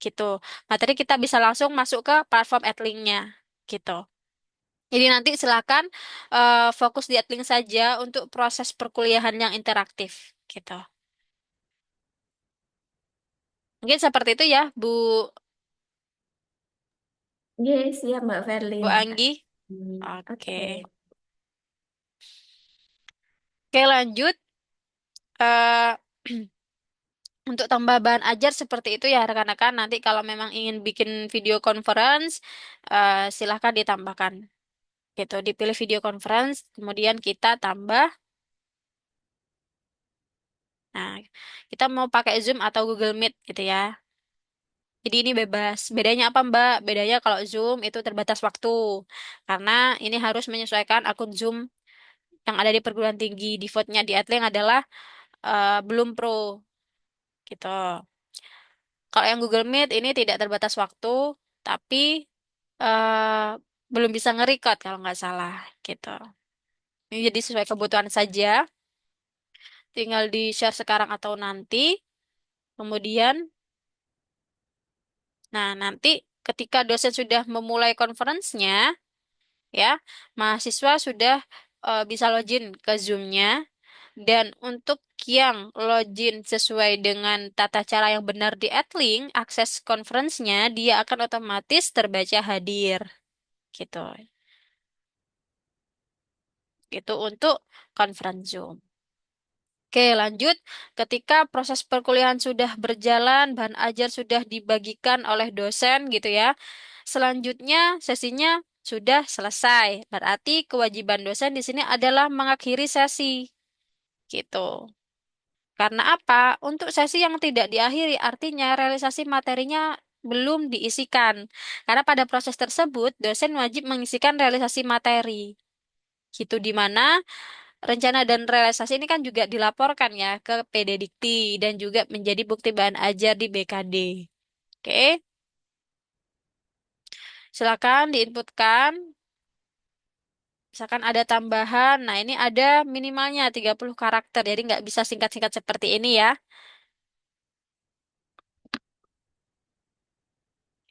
gitu. Materi kita bisa langsung masuk ke platform Adlink-nya gitu. Jadi nanti silakan fokus di Adlink saja untuk proses perkuliahan yang interaktif gitu. Mungkin seperti itu ya, Oke, siap Mbak Bu Verlin. Anggi. Oke. Oke. Oke, lanjut. Eh, Untuk tambah bahan ajar seperti itu ya rekan-rekan. Nanti kalau memang ingin bikin video conference, silahkan ditambahkan. Gitu, dipilih video conference, kemudian kita tambah. Nah, kita mau pakai Zoom atau Google Meet gitu ya. Jadi ini bebas. Bedanya apa, Mbak? Bedanya kalau Zoom itu terbatas waktu. Karena ini harus menyesuaikan akun Zoom yang ada di perguruan tinggi. Defaultnya di Adlink adalah belum pro gitu. Kalau yang Google Meet ini tidak terbatas waktu, tapi belum bisa nge-record kalau nggak salah gitu. Ini jadi sesuai kebutuhan saja. Tinggal di-share sekarang atau nanti. Kemudian, nah nanti ketika dosen sudah memulai conference-nya, ya, mahasiswa sudah bisa login ke Zoom-nya. Dan untuk yang login sesuai dengan tata cara yang benar di Adlink, akses conference-nya dia akan otomatis terbaca hadir. Gitu. Gitu untuk conference Zoom. Oke, lanjut. Ketika proses perkuliahan sudah berjalan, bahan ajar sudah dibagikan oleh dosen gitu ya. Selanjutnya sesinya sudah selesai. Berarti kewajiban dosen di sini adalah mengakhiri sesi. Gitu. Karena apa? Untuk sesi yang tidak diakhiri, artinya realisasi materinya belum diisikan. Karena pada proses tersebut, dosen wajib mengisikan realisasi materi. Gitu, di mana rencana dan realisasi ini kan juga dilaporkan ya ke PD Dikti dan juga menjadi bukti bahan ajar di BKD. Oke, silakan diinputkan. Misalkan ada tambahan, nah ini ada minimalnya 30 karakter, jadi nggak bisa singkat-singkat seperti ini ya.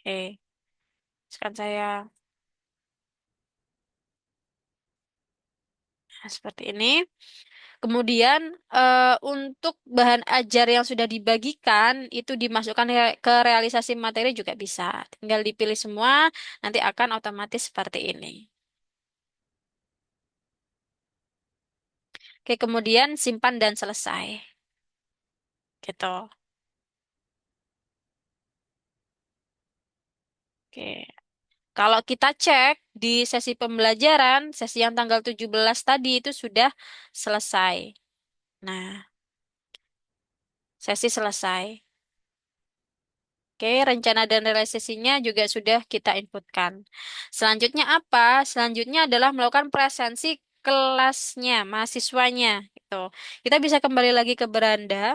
Oke, sekarang saya nah, seperti ini. Kemudian untuk bahan ajar yang sudah dibagikan itu dimasukkan ke realisasi materi juga bisa. Tinggal dipilih semua, nanti akan otomatis seperti ini. Oke, kemudian simpan dan selesai. Gitu. Oke. Kalau kita cek di sesi pembelajaran, sesi yang tanggal 17 tadi itu sudah selesai. Nah, sesi selesai. Oke, rencana dan realisasinya juga sudah kita inputkan. Selanjutnya apa? Selanjutnya adalah melakukan presensi kelasnya, mahasiswanya. Gitu. Kita bisa kembali lagi ke beranda,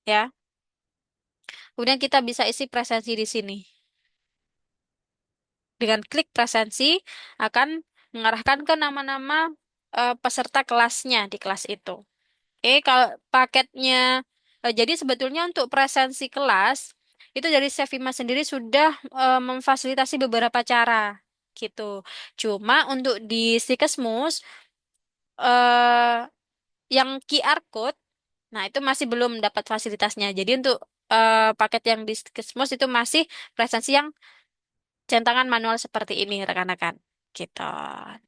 ya. Kemudian kita bisa isi presensi di sini. Dengan klik presensi akan mengarahkan ke nama-nama peserta kelasnya di kelas itu. Oke, kalau paketnya, jadi sebetulnya untuk presensi kelas itu dari Sevima sendiri sudah memfasilitasi beberapa cara gitu. Cuma untuk di Sikesmus eh, yang QR code, nah itu masih belum dapat fasilitasnya. Jadi untuk paket yang di Sikesmus itu masih presensi yang centangan manual seperti ini, rekan-rekan. Gitu.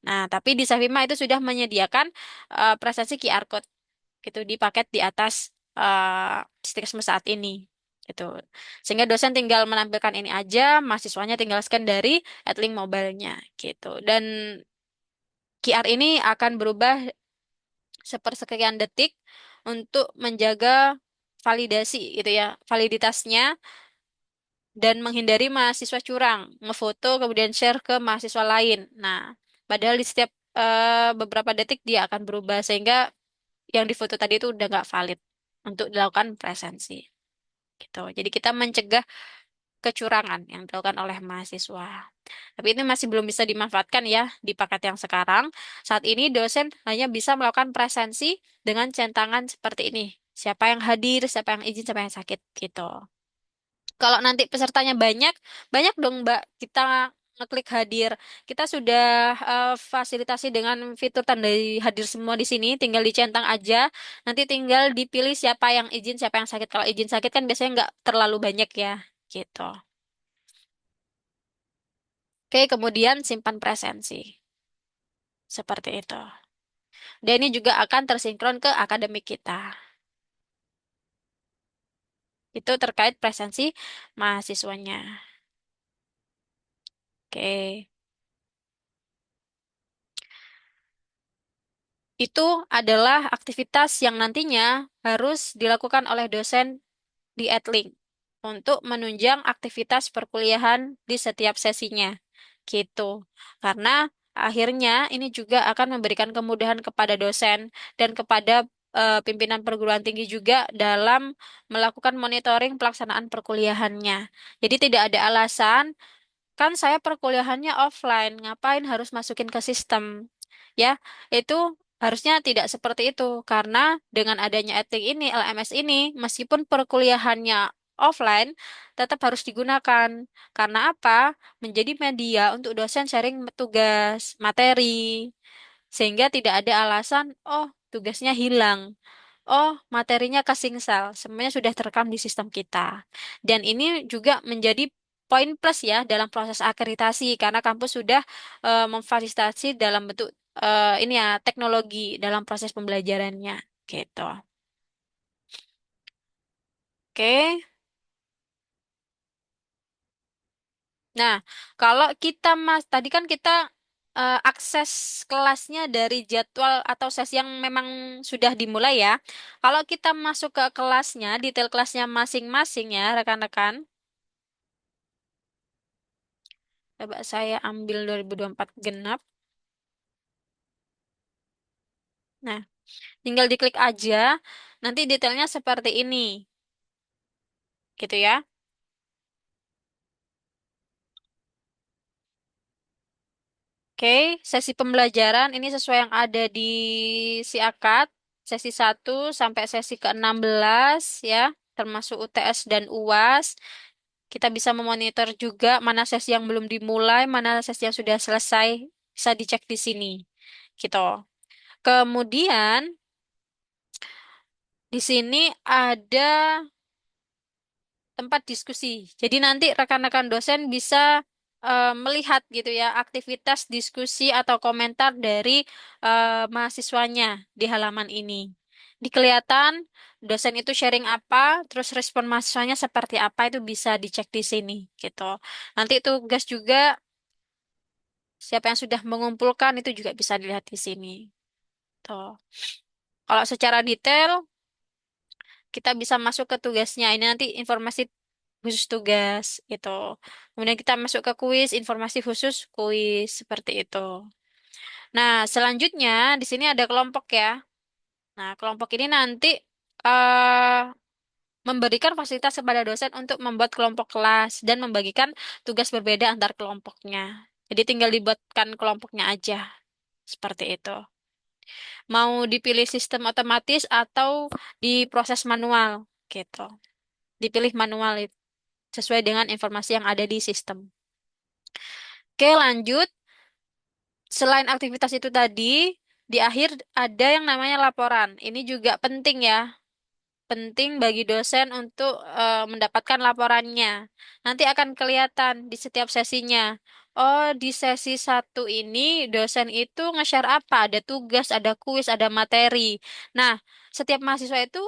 Nah, tapi di Savima itu sudah menyediakan presensi QR code gitu di paket di atas Stikesmu saat ini. Gitu. Sehingga dosen tinggal menampilkan ini aja, mahasiswanya tinggal scan dari Adlink mobile-nya gitu. Dan QR ini akan berubah sepersekian detik untuk menjaga validasi gitu ya, validitasnya dan menghindari mahasiswa curang, ngefoto kemudian share ke mahasiswa lain. Nah, padahal di setiap beberapa detik dia akan berubah sehingga yang difoto tadi itu udah nggak valid untuk dilakukan presensi. Gitu. Jadi kita mencegah kecurangan yang dilakukan oleh mahasiswa. Tapi ini masih belum bisa dimanfaatkan ya di paket yang sekarang. Saat ini dosen hanya bisa melakukan presensi dengan centangan seperti ini. Siapa yang hadir, siapa yang izin, siapa yang sakit gitu. Kalau nanti pesertanya banyak, banyak dong Mbak. Kita ngeklik hadir. Kita sudah fasilitasi dengan fitur tanda hadir semua di sini. Tinggal dicentang aja. Nanti tinggal dipilih siapa yang izin, siapa yang sakit. Kalau izin sakit kan biasanya nggak terlalu banyak ya. Gitu. Oke, kemudian simpan presensi. Seperti itu. Dan ini juga akan tersinkron ke akademik kita. Itu terkait presensi mahasiswanya. Oke. Itu adalah aktivitas yang nantinya harus dilakukan oleh dosen di Edlink untuk menunjang aktivitas perkuliahan di setiap sesinya. Gitu. Karena akhirnya ini juga akan memberikan kemudahan kepada dosen dan kepada pimpinan perguruan tinggi juga dalam melakukan monitoring pelaksanaan perkuliahannya. Jadi tidak ada alasan kan saya perkuliahannya offline, ngapain harus masukin ke sistem? Ya, itu harusnya tidak seperti itu karena dengan adanya etik ini, LMS ini, meskipun perkuliahannya offline, tetap harus digunakan. Karena apa? Menjadi media untuk dosen sharing tugas, materi, sehingga tidak ada alasan, oh, tugasnya hilang. Oh, materinya kasingsal. Semuanya sudah terekam di sistem kita. Dan ini juga menjadi poin plus ya dalam proses akreditasi karena kampus sudah memfasilitasi dalam bentuk ini ya teknologi dalam proses pembelajarannya gitu. Oke. Nah, kalau kita mas tadi kan kita akses kelasnya dari jadwal atau sesi yang memang sudah dimulai ya. Kalau kita masuk ke kelasnya, detail kelasnya masing-masing ya, rekan-rekan. Coba saya ambil 2024 genap. Nah, tinggal diklik aja. Nanti detailnya seperti ini. Gitu ya. Oke, sesi pembelajaran ini sesuai yang ada di si akad. Sesi 1 sampai sesi ke-16 ya. Termasuk UTS dan UAS. Kita bisa memonitor juga mana sesi yang belum dimulai, mana sesi yang sudah selesai. Bisa dicek di sini. Gitu. Kemudian, di sini ada tempat diskusi. Jadi nanti rekan-rekan dosen bisa melihat gitu ya aktivitas diskusi atau komentar dari mahasiswanya di halaman ini. Di kelihatan dosen itu sharing apa, terus respon mahasiswanya seperti apa itu bisa dicek di sini gitu. Nanti tugas juga siapa yang sudah mengumpulkan itu juga bisa dilihat di sini. Tuh. Kalau secara detail kita bisa masuk ke tugasnya. Ini nanti informasi khusus tugas gitu. Kemudian kita masuk ke kuis, informasi khusus kuis seperti itu. Nah, selanjutnya di sini ada kelompok ya. Nah, kelompok ini nanti eh memberikan fasilitas kepada dosen untuk membuat kelompok kelas dan membagikan tugas berbeda antar kelompoknya. Jadi tinggal dibuatkan kelompoknya aja. Seperti itu. Mau dipilih sistem otomatis atau diproses manual gitu. Dipilih manual sesuai dengan informasi yang ada di sistem. Oke, lanjut. Selain aktivitas itu tadi, di akhir ada yang namanya laporan. Ini juga penting ya, penting bagi dosen untuk mendapatkan laporannya. Nanti akan kelihatan di setiap sesinya. Oh, di sesi 1 ini dosen itu nge-share apa? Ada tugas, ada kuis, ada materi. Nah, setiap mahasiswa itu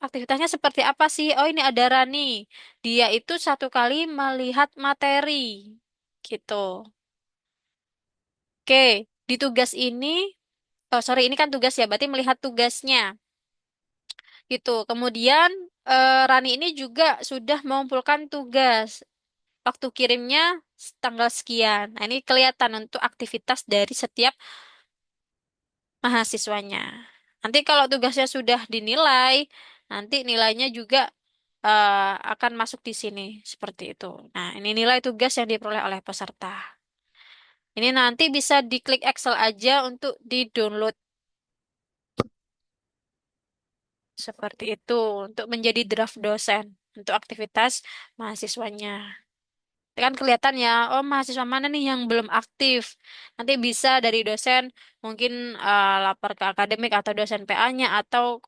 aktivitasnya seperti apa sih? Oh, ini ada Rani. Dia itu 1 kali melihat materi. Gitu. Oke, di tugas ini, oh sorry, ini kan tugas ya, berarti melihat tugasnya. Gitu. Kemudian Rani ini juga sudah mengumpulkan tugas. Waktu kirimnya tanggal sekian. Nah, ini kelihatan untuk aktivitas dari setiap mahasiswanya. Nanti kalau tugasnya sudah dinilai, nanti nilainya juga akan masuk di sini seperti itu. Nah, ini nilai tugas yang diperoleh oleh peserta. Ini nanti bisa diklik Excel aja untuk di-download seperti itu untuk menjadi draft dosen untuk aktivitas mahasiswanya. Kan kelihatan ya, oh mahasiswa mana nih yang belum aktif. Nanti bisa dari dosen mungkin lapor ke akademik atau dosen PA-nya atau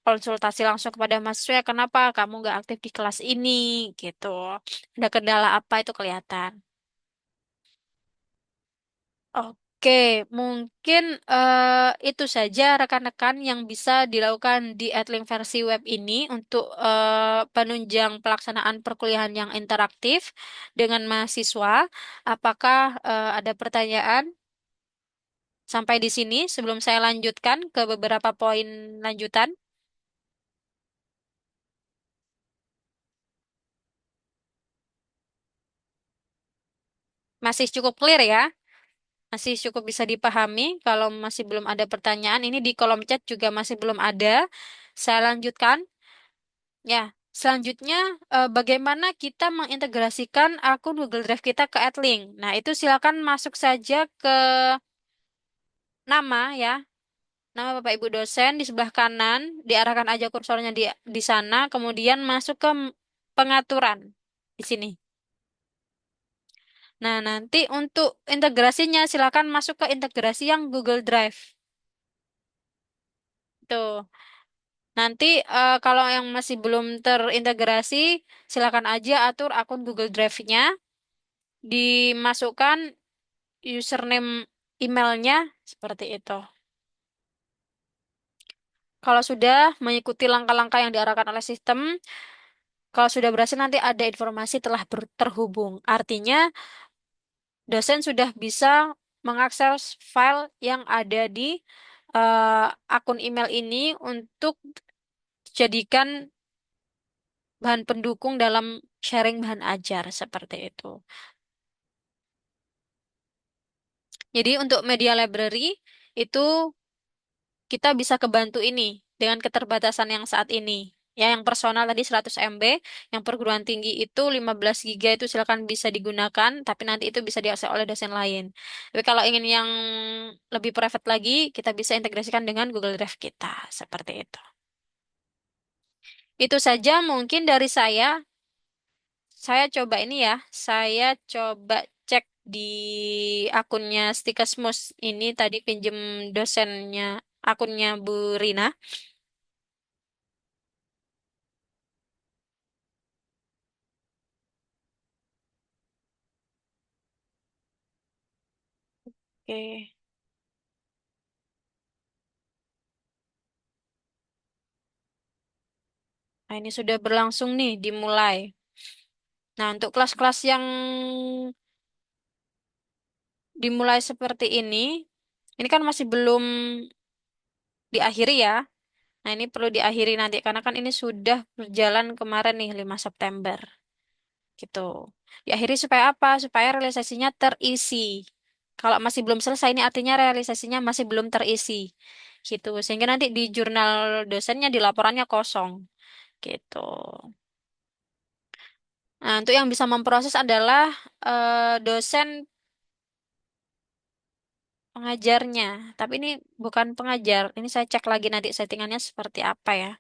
konsultasi langsung kepada mahasiswa, kenapa kamu nggak aktif di kelas ini gitu. Ada kendala apa itu kelihatan. Oke, mungkin itu saja rekan-rekan yang bisa dilakukan di Edlink versi web ini untuk penunjang pelaksanaan perkuliahan yang interaktif dengan mahasiswa. Apakah ada pertanyaan sampai di sini sebelum saya lanjutkan ke beberapa poin lanjutan? Masih cukup clear ya? Masih cukup bisa dipahami. Kalau masih belum ada pertanyaan, ini di kolom chat juga masih belum ada. Saya lanjutkan. Ya, selanjutnya bagaimana kita mengintegrasikan akun Google Drive kita ke AdLink. Nah, itu silakan masuk saja ke nama ya, nama Bapak Ibu dosen di sebelah kanan, diarahkan aja kursornya di sana, kemudian masuk ke pengaturan di sini. Nah, nanti untuk integrasinya silakan masuk ke integrasi yang Google Drive. Tuh. Nanti kalau yang masih belum terintegrasi, silakan aja atur akun Google Drive-nya, dimasukkan username emailnya seperti itu. Kalau sudah mengikuti langkah-langkah yang diarahkan oleh sistem, kalau sudah berhasil nanti ada informasi telah terhubung. Artinya dosen sudah bisa mengakses file yang ada di akun email ini untuk jadikan bahan pendukung dalam sharing bahan ajar seperti itu. Jadi untuk media library itu kita bisa kebantu ini dengan keterbatasan yang saat ini. Ya, yang personal tadi 100 MB, yang perguruan tinggi itu 15 giga itu silakan bisa digunakan, tapi nanti itu bisa diakses oleh dosen lain. Tapi kalau ingin yang lebih private lagi, kita bisa integrasikan dengan Google Drive kita, seperti itu. Itu saja mungkin dari saya. Saya coba ini ya, saya coba cek di akunnya Stikesmus ini tadi pinjem dosennya, akunnya Bu Rina. Oke. Nah, ini sudah berlangsung nih, dimulai. Nah, untuk kelas-kelas yang dimulai seperti ini kan masih belum diakhiri ya. Nah, ini perlu diakhiri nanti, karena kan ini sudah berjalan kemarin nih, 5 September. Gitu. Diakhiri supaya apa? Supaya realisasinya terisi. Kalau masih belum selesai, ini artinya realisasinya masih belum terisi. Gitu. Sehingga nanti di jurnal dosennya, di laporannya kosong. Gitu. Nah, untuk yang bisa memproses adalah dosen pengajarnya. Tapi ini bukan pengajar. Ini saya cek lagi nanti settingannya seperti apa ya.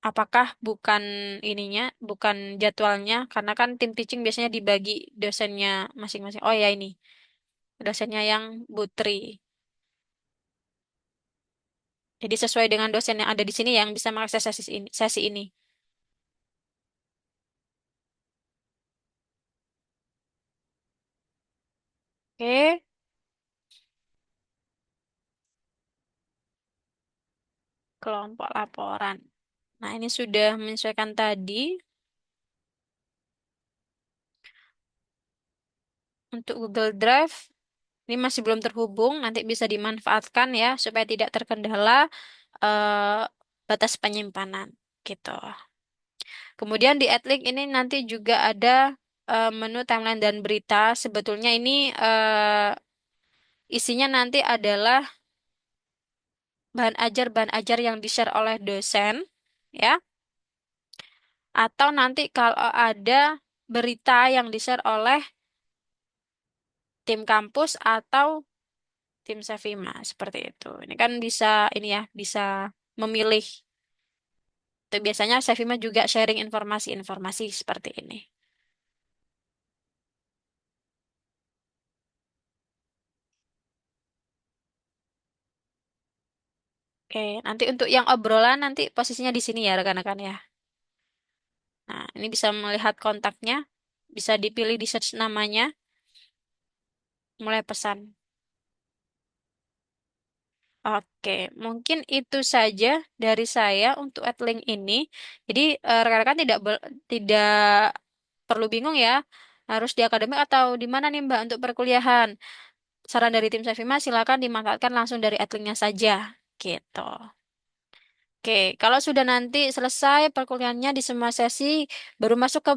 Apakah bukan ininya, bukan jadwalnya? Karena kan tim teaching biasanya dibagi dosennya masing-masing. Oh ya ini, dosennya yang Butri. Jadi sesuai dengan dosen yang ada di sini yang bisa mengakses sesi ini. Oke, kelompok laporan. Nah, ini sudah menyesuaikan tadi. Untuk Google Drive, ini masih belum terhubung. Nanti bisa dimanfaatkan ya, supaya tidak terkendala eh, batas penyimpanan. Gitu. Kemudian di Adlink ini nanti juga ada menu timeline dan berita. Sebetulnya ini isinya nanti adalah bahan ajar yang di-share oleh dosen, ya. Atau nanti kalau ada berita yang di-share oleh tim kampus atau tim Sevima, seperti itu. Ini kan bisa ini ya, bisa memilih. Itu biasanya Sevima juga sharing informasi-informasi seperti ini. Oke, nanti untuk yang obrolan nanti posisinya di sini ya rekan-rekan ya. Nah, ini bisa melihat kontaknya, bisa dipilih di search namanya. mulai pesan. Oke, mungkin itu saja dari saya untuk Adlink ini. Jadi rekan-rekan tidak perlu bingung ya, harus di akademik atau di mana nih Mbak untuk perkuliahan. Saran dari tim Savima silakan dimanfaatkan langsung dari Adlinknya saja, gitu. Oke, kalau sudah nanti selesai perkuliahannya di semua sesi, baru masuk ke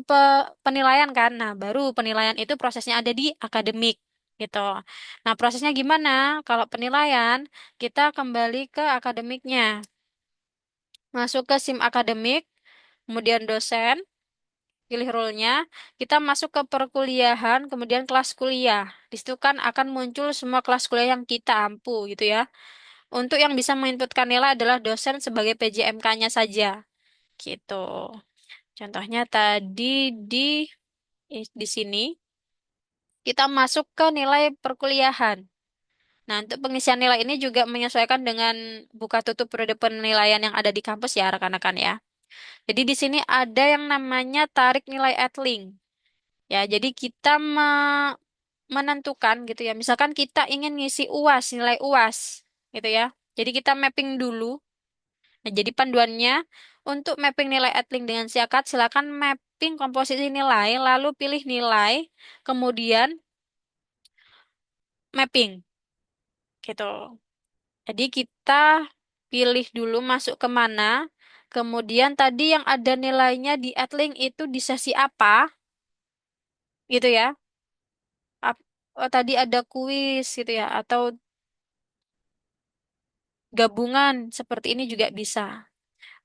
penilaian kan. Nah, baru penilaian itu prosesnya ada di akademik, gitu. Nah, prosesnya gimana? Kalau penilaian, kita kembali ke akademiknya. Masuk ke SIM akademik, kemudian dosen, pilih role-nya, kita masuk ke perkuliahan, kemudian kelas kuliah. Di situ kan akan muncul semua kelas kuliah yang kita ampu, gitu ya. Untuk yang bisa menginputkan nilai adalah dosen sebagai PJMK-nya saja. Gitu. Contohnya tadi di di sini kita masuk ke nilai perkuliahan. Nah, untuk pengisian nilai ini juga menyesuaikan dengan buka tutup periode penilaian yang ada di kampus ya, rekan-rekan ya. Jadi di sini ada yang namanya tarik nilai Edling. Ya, jadi kita menentukan gitu ya. Misalkan kita ingin ngisi UAS, nilai UAS gitu ya. Jadi kita mapping dulu. Nah, jadi panduannya untuk mapping nilai Edling dengan siakat, silakan mapping komposisi nilai, lalu pilih nilai, kemudian mapping, gitu. Jadi kita pilih dulu masuk ke mana, kemudian tadi yang ada nilainya di Edling itu di sesi apa, gitu ya. Oh, tadi ada kuis gitu ya, atau gabungan seperti ini juga bisa.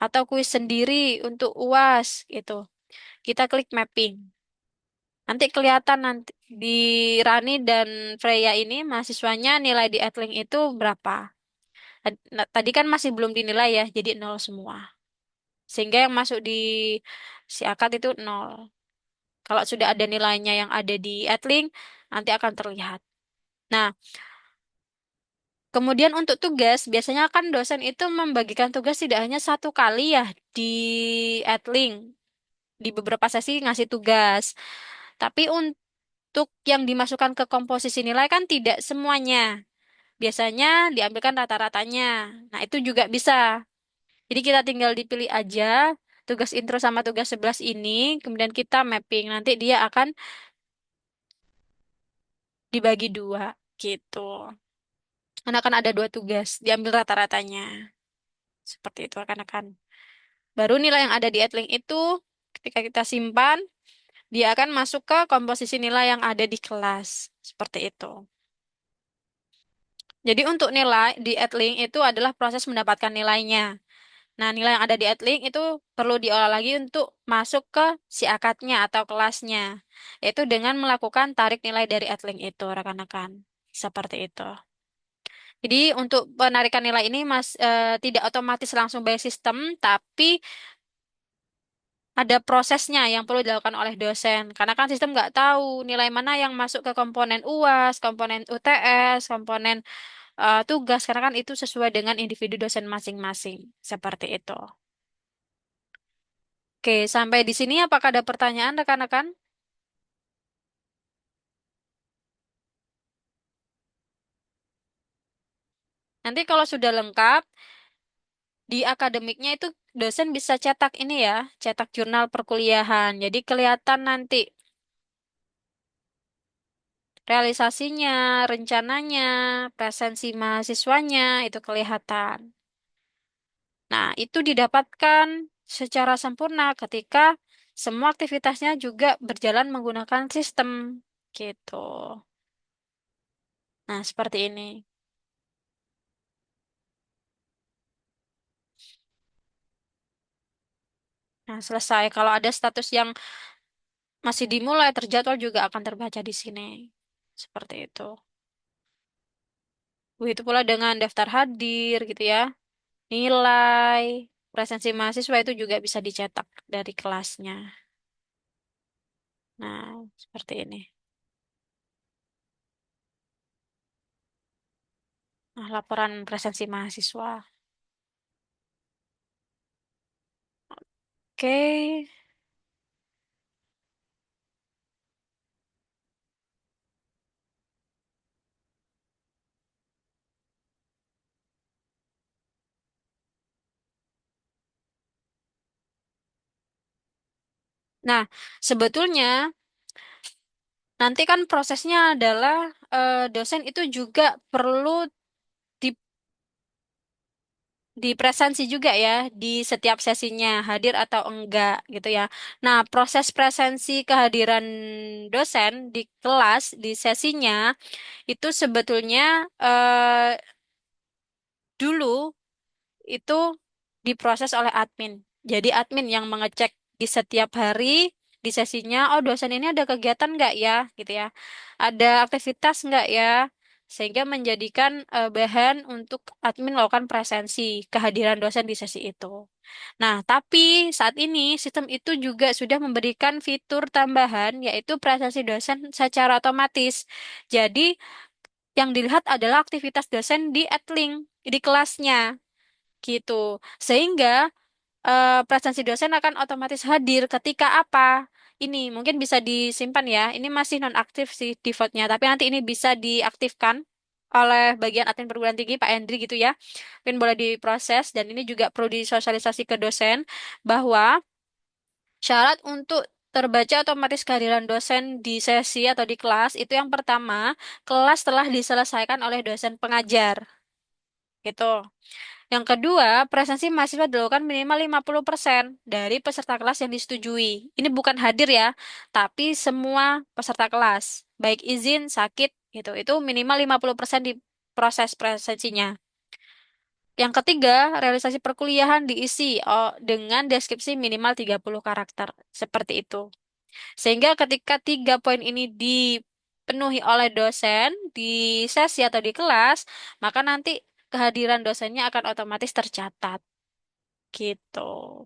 Atau kuis sendiri untuk UAS gitu. Kita klik mapping. Nanti kelihatan nanti di Rani dan Freya ini mahasiswanya nilai di Edling itu berapa. Tadi kan masih belum dinilai ya, jadi nol semua. Sehingga yang masuk di si akad itu nol. Kalau sudah ada nilainya yang ada di Edling, nanti akan terlihat. Nah, kemudian untuk tugas, biasanya kan dosen itu membagikan tugas tidak hanya satu kali ya di Edling. Di beberapa sesi ngasih tugas. Tapi untuk yang dimasukkan ke komposisi nilai kan tidak semuanya. Biasanya diambilkan rata-ratanya. Nah, itu juga bisa. Jadi kita tinggal dipilih aja tugas intro sama tugas 11 ini, kemudian kita mapping. Nanti dia akan dibagi dua, gitu. Karena kan ada dua tugas, diambil rata-ratanya. Seperti itu akan. Baru nilai yang ada di Edling itu, ketika kita simpan, dia akan masuk ke komposisi nilai yang ada di kelas. Seperti itu. Jadi untuk nilai di Edling itu adalah proses mendapatkan nilainya. Nah, nilai yang ada di Edlink itu perlu diolah lagi untuk masuk ke si akadnya atau kelasnya, yaitu dengan melakukan tarik nilai dari Edlink itu, rekan-rekan. Seperti itu. Jadi untuk penarikan nilai ini tidak otomatis langsung by sistem, tapi ada prosesnya yang perlu dilakukan oleh dosen. Karena kan sistem nggak tahu nilai mana yang masuk ke komponen UAS, komponen UTS, komponen tugas, karena kan itu sesuai dengan individu dosen masing-masing. Seperti itu. Oke, sampai di sini apakah ada pertanyaan rekan-rekan? Nanti kalau sudah lengkap, di akademiknya itu dosen bisa cetak ini ya, cetak jurnal perkuliahan. Jadi kelihatan nanti realisasinya, rencananya, presensi mahasiswanya, itu kelihatan. Nah, itu didapatkan secara sempurna ketika semua aktivitasnya juga berjalan menggunakan sistem. Gitu. Nah, seperti ini. Nah, selesai. Kalau ada status yang masih dimulai, terjadwal juga akan terbaca di sini. Seperti itu. Begitu pula dengan daftar hadir gitu ya. Nilai, presensi mahasiswa itu juga bisa dicetak dari kelasnya. Nah, seperti ini. Nah, laporan presensi mahasiswa. Oke. Nah, sebetulnya nanti kan prosesnya adalah dosen itu juga perlu di presensi juga ya di setiap sesinya hadir atau enggak gitu ya. Nah, proses presensi kehadiran dosen di kelas di sesinya itu sebetulnya dulu itu diproses oleh admin. Jadi admin yang mengecek di setiap hari di sesinya, oh dosen ini ada kegiatan nggak ya, gitu ya, ada aktivitas nggak ya, sehingga menjadikan bahan untuk admin melakukan presensi kehadiran dosen di sesi itu. Nah, tapi saat ini sistem itu juga sudah memberikan fitur tambahan yaitu presensi dosen secara otomatis. Jadi yang dilihat adalah aktivitas dosen di Edlink di kelasnya gitu. Sehingga presensi dosen akan otomatis hadir ketika apa? Ini mungkin bisa disimpan ya. Ini masih nonaktif sih defaultnya, tapi nanti ini bisa diaktifkan oleh bagian admin perguruan tinggi Pak Endri gitu ya. Mungkin boleh diproses dan ini juga perlu disosialisasi ke dosen bahwa syarat untuk terbaca otomatis kehadiran dosen di sesi atau di kelas itu yang pertama, kelas telah diselesaikan oleh dosen pengajar. Gitu. Yang kedua, presensi mahasiswa dilakukan minimal 50% dari peserta kelas yang disetujui. Ini bukan hadir ya, tapi semua peserta kelas, baik izin, sakit, gitu. Itu minimal 50% di proses presensinya. Yang ketiga, realisasi perkuliahan diisi dengan deskripsi minimal 30 karakter. Seperti itu. Sehingga ketika 3 poin ini dipenuhi oleh dosen di sesi atau di kelas, maka nanti kehadiran dosennya akan otomatis tercatat. Gitu.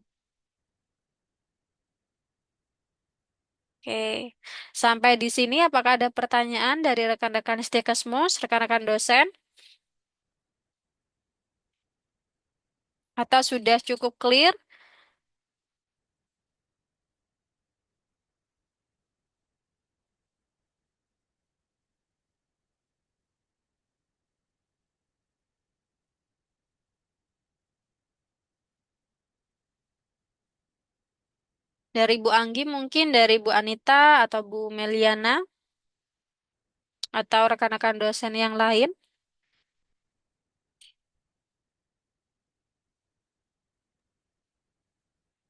Oke. Sampai di sini apakah ada pertanyaan dari rekan-rekan Stikesmus, rekan-rekan dosen, atau sudah cukup clear? Dari Bu Anggi mungkin, dari Bu Anita atau Bu Meliana, atau rekan-rekan dosen yang lain?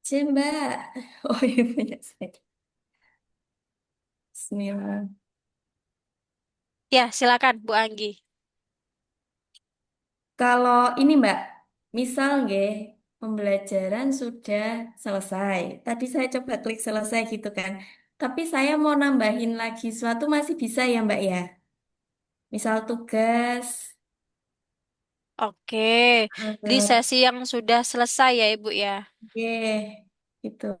Cek, Mbak. Oh iya punya saya. Bismillah. Ya, silakan Bu Anggi. Kalau ini Mbak, misal nggih, pembelajaran sudah selesai. Tadi saya coba klik selesai gitu kan. Tapi saya mau nambahin lagi suatu masih bisa ya Mbak ya? Misal tugas. Oke, di Eh, sesi yang sudah selesai ya Ibu ya. Oke, gitu.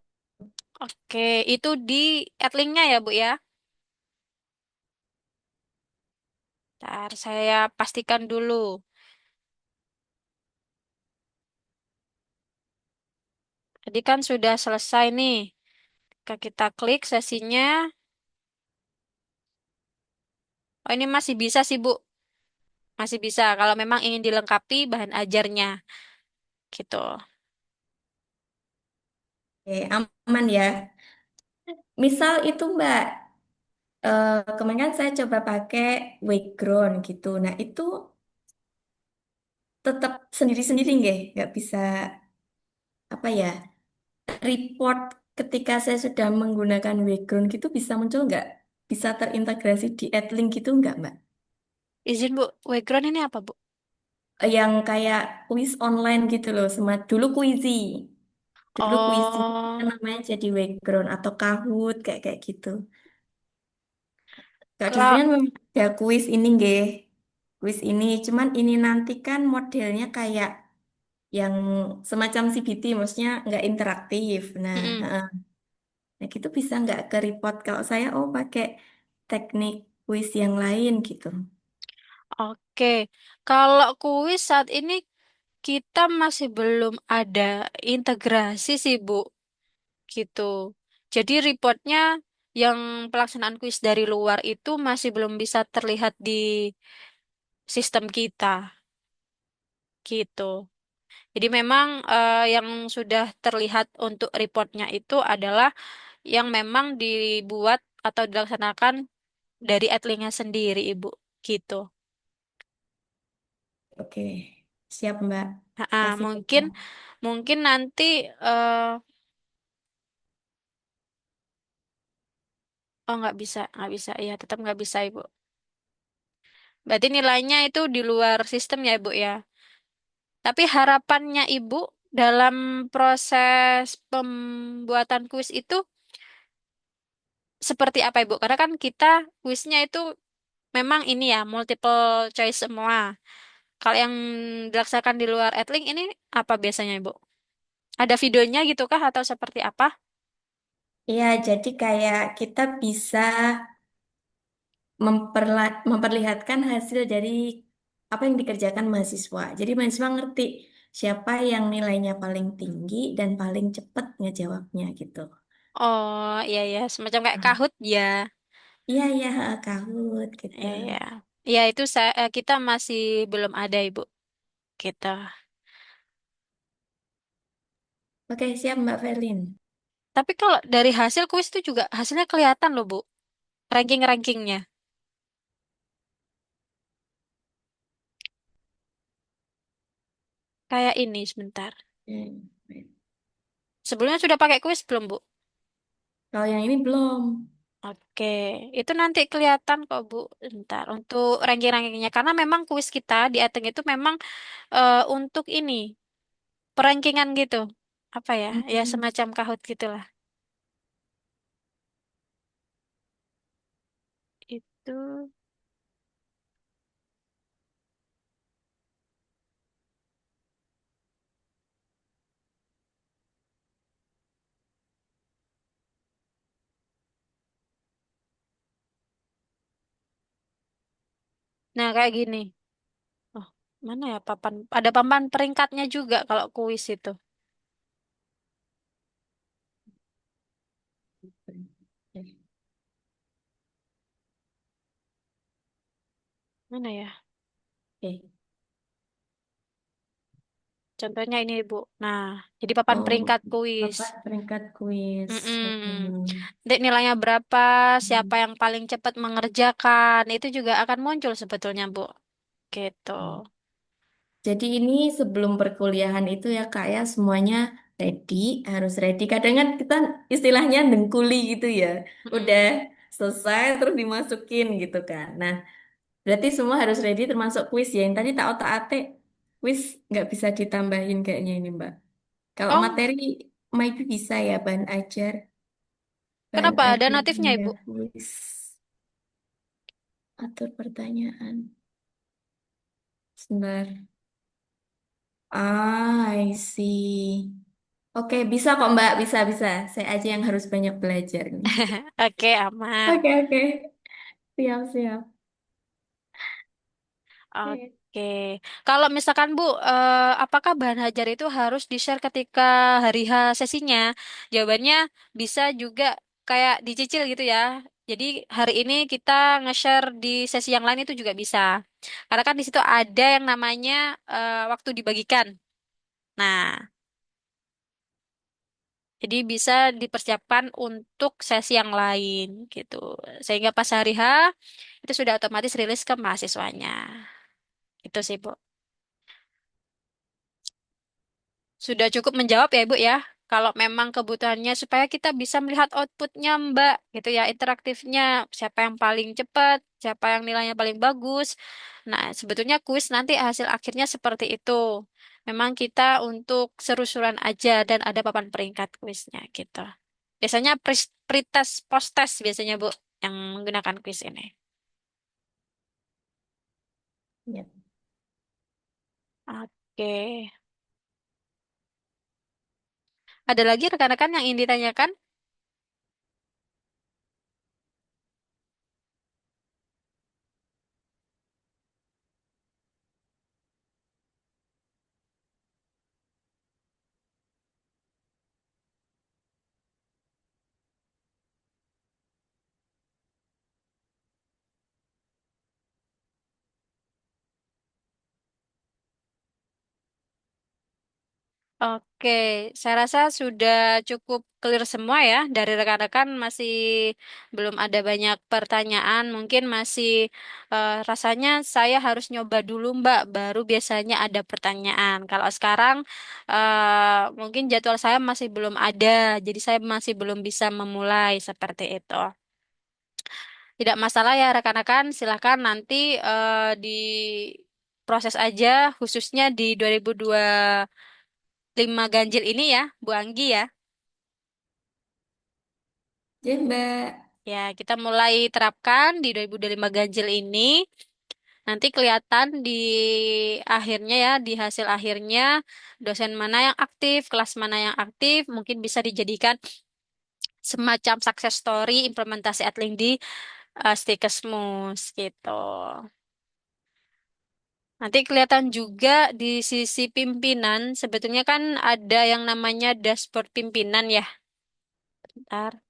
Oke, itu di add-linknya ya Bu ya. Ntar saya pastikan dulu. Tadi kan sudah selesai nih. Jika kita klik sesinya, oh ini masih bisa sih Bu. Masih bisa kalau memang ingin dilengkapi bahan ajarnya gitu. Oke, aman ya. Misal itu Mbak, kemarin kan saya coba pakai background gitu. Nah itu tetap sendiri-sendiri nggak bisa apa ya, report ketika saya sudah menggunakan background gitu bisa muncul nggak? Bisa terintegrasi di AdLink gitu nggak Mbak? Izin Bu, background ini apa Bu? Yang kayak kuis online gitu loh, dulu Quizy. Dulu Quizy itu kan Oh, namanya jadi background atau Kahoot kayak kayak gitu. Kalau di sini Kak, kan memang ada kuis ini nggih. Kuis ini, cuman ini nanti kan modelnya kayak yang semacam CBT, maksudnya nggak interaktif. Nah, mm-mm. heeh. Nah gitu bisa nggak ke report kalau saya oh pakai teknik kuis yang lain gitu. Oke. Kalau kuis saat ini kita masih belum ada integrasi sih Bu, gitu. Jadi reportnya yang pelaksanaan kuis dari luar itu masih belum bisa terlihat di sistem kita, gitu. Jadi memang yang sudah terlihat untuk reportnya itu adalah yang memang dibuat atau dilaksanakan dari Etlingnya sendiri, Ibu. Gitu. Oke, siap Mbak. Ah, Kasih mungkin contoh. mungkin nanti eh oh nggak bisa, ya tetap nggak bisa Ibu. Berarti nilainya itu di luar sistem ya Ibu ya. Tapi harapannya Ibu dalam proses pembuatan kuis itu seperti apa Ibu? Karena kan kita kuisnya itu memang ini ya multiple choice semua. Kalau yang dilaksanakan di luar Edlink ini apa biasanya Ibu? Ada videonya gitu kah atau seperti apa? Iya, jadi kayak kita bisa memperlihatkan hasil dari apa yang dikerjakan mahasiswa. Jadi mahasiswa ngerti siapa yang nilainya paling tinggi dan paling cepat ngejawabnya gitu. Oh iya ya, semacam kayak Ah, Kahoot ya. iya, iya, Kahoot gitu. Iya ya. Ya itu kita masih belum ada Ibu. Gitu. Oke, siap Mbak Verlin. Tapi kalau dari hasil kuis itu juga hasilnya kelihatan loh Bu. Ranking-rankingnya. Kayak ini sebentar. Hmm. Sebelumnya sudah pakai kuis belum Bu? Kalau yang ini belum. Oke, itu nanti kelihatan kok Bu. Bentar, untuk ranking-rankingnya. Karena memang kuis kita di Ateng itu memang untuk ini, perankingan gitu. Apa ya? Ya Hmm. semacam Kahoot gitulah. Itu. Nah, kayak gini. Oh, mana ya papan? Ada papan peringkatnya juga kalau kuis itu. Mana ya? Oke. Contohnya ini, Bu. Nah, jadi papan Oh, peringkat kuis. Bapak peringkat kuis. Mm-mm. Hmm. Nanti nilainya berapa, siapa yang paling cepat mengerjakan, itu juga akan muncul sebetulnya, Bu. Gitu. Jadi ini sebelum perkuliahan itu ya Kak ya semuanya ready, harus ready. Kadang kan kita istilahnya dengkuli gitu ya. Udah Mm-mm. selesai terus dimasukin gitu kan. Nah, berarti semua harus ready termasuk kuis ya. Yang tadi tak otak-atik kuis nggak bisa ditambahin kayaknya ini Mbak. Kalau Oh, materi maybe bisa ya bahan kenapa? Ada notifnya, ajarnya Ibu? kuis atur pertanyaan. Sebentar. Ah, I see. Oke, bisa kok Mbak, bisa. Saya aja yang harus banyak belajar nih. Oke, aman. Oke. Siap. Oke. Oke. Kalau misalkan Bu, apakah bahan hajar itu harus di-share ketika hari H sesinya? Jawabannya bisa juga kayak dicicil gitu ya. Jadi hari ini kita nge-share di sesi yang lain itu juga bisa. Karena kan di situ ada yang namanya waktu dibagikan. Nah, jadi bisa dipersiapkan untuk sesi yang lain gitu. Sehingga pas hari H itu sudah otomatis rilis ke mahasiswanya. Itu sih, Bu. Sudah cukup menjawab ya, Ibu ya. Kalau memang kebutuhannya supaya kita bisa melihat outputnya, Mbak, gitu ya, interaktifnya, siapa yang paling cepat, siapa yang nilainya paling bagus. Nah, sebetulnya kuis nanti hasil akhirnya seperti itu. Memang kita untuk seru-seruan aja dan ada papan peringkat kuisnya gitu. Biasanya pretest, post-test biasanya, Bu, yang menggunakan kuis ini. Ya. Oke. Ada lagi rekan-rekan yang ingin ditanyakan? Oke, saya rasa sudah cukup clear semua ya dari rekan-rekan. Masih belum ada banyak pertanyaan. Mungkin masih rasanya saya harus nyoba dulu, Mbak. Baru biasanya ada pertanyaan. Kalau sekarang mungkin jadwal saya masih belum ada, jadi saya masih belum bisa memulai seperti itu. Tidak masalah ya rekan-rekan. Silahkan nanti di proses aja, khususnya di 2025 ganjil ini ya, Bu Anggi ya. Ya, Mbak. Ya, kita mulai terapkan di 2025 ganjil ini. Nanti kelihatan di akhirnya ya, di hasil akhirnya dosen mana yang aktif, kelas mana yang aktif, mungkin bisa dijadikan semacam success story implementasi Adling di Stikesmus gitu. Nanti kelihatan juga di sisi pimpinan, sebetulnya kan ada yang namanya dashboard pimpinan ya. Bentar.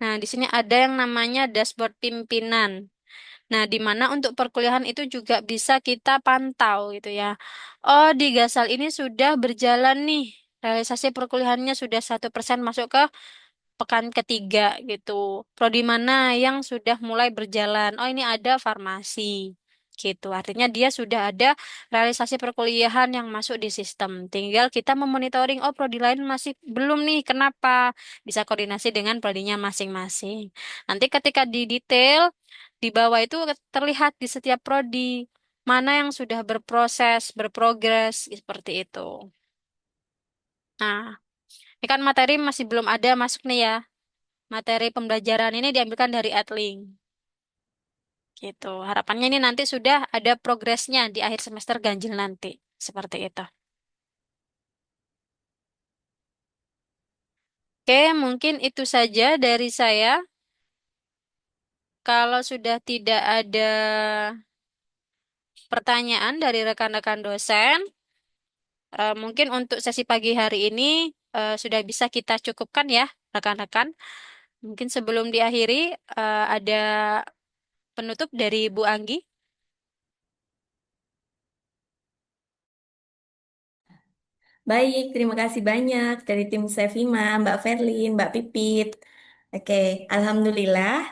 Nah, di sini ada yang namanya dashboard pimpinan. Nah, di mana untuk perkuliahan itu juga bisa kita pantau gitu ya. Oh, di Gasal ini sudah berjalan nih. Realisasi perkuliahannya sudah 1% masuk ke pekan ketiga gitu. Prodi mana yang sudah mulai berjalan? Oh, ini ada farmasi gitu. Artinya dia sudah ada realisasi perkuliahan yang masuk di sistem. Tinggal kita memonitoring, oh prodi lain masih belum nih. Kenapa? Bisa koordinasi dengan prodinya masing-masing. Nanti ketika di detail di bawah itu terlihat di setiap prodi mana yang sudah berproses, berprogres seperti itu. Nah, ini kan materi masih belum ada masuk nih ya. Materi pembelajaran ini diambilkan dari Edling. Gitu. Harapannya ini nanti sudah ada progresnya di akhir semester ganjil nanti. Seperti itu. Oke, mungkin itu saja dari saya. Kalau sudah tidak ada pertanyaan dari rekan-rekan dosen, mungkin untuk sesi pagi hari ini sudah bisa kita cukupkan ya, rekan-rekan. Mungkin sebelum diakhiri, ada penutup dari Bu Anggi. Baik, terima kasih banyak dari tim Sevima, Mbak Verlin, Mbak Pipit. Oke, Alhamdulillah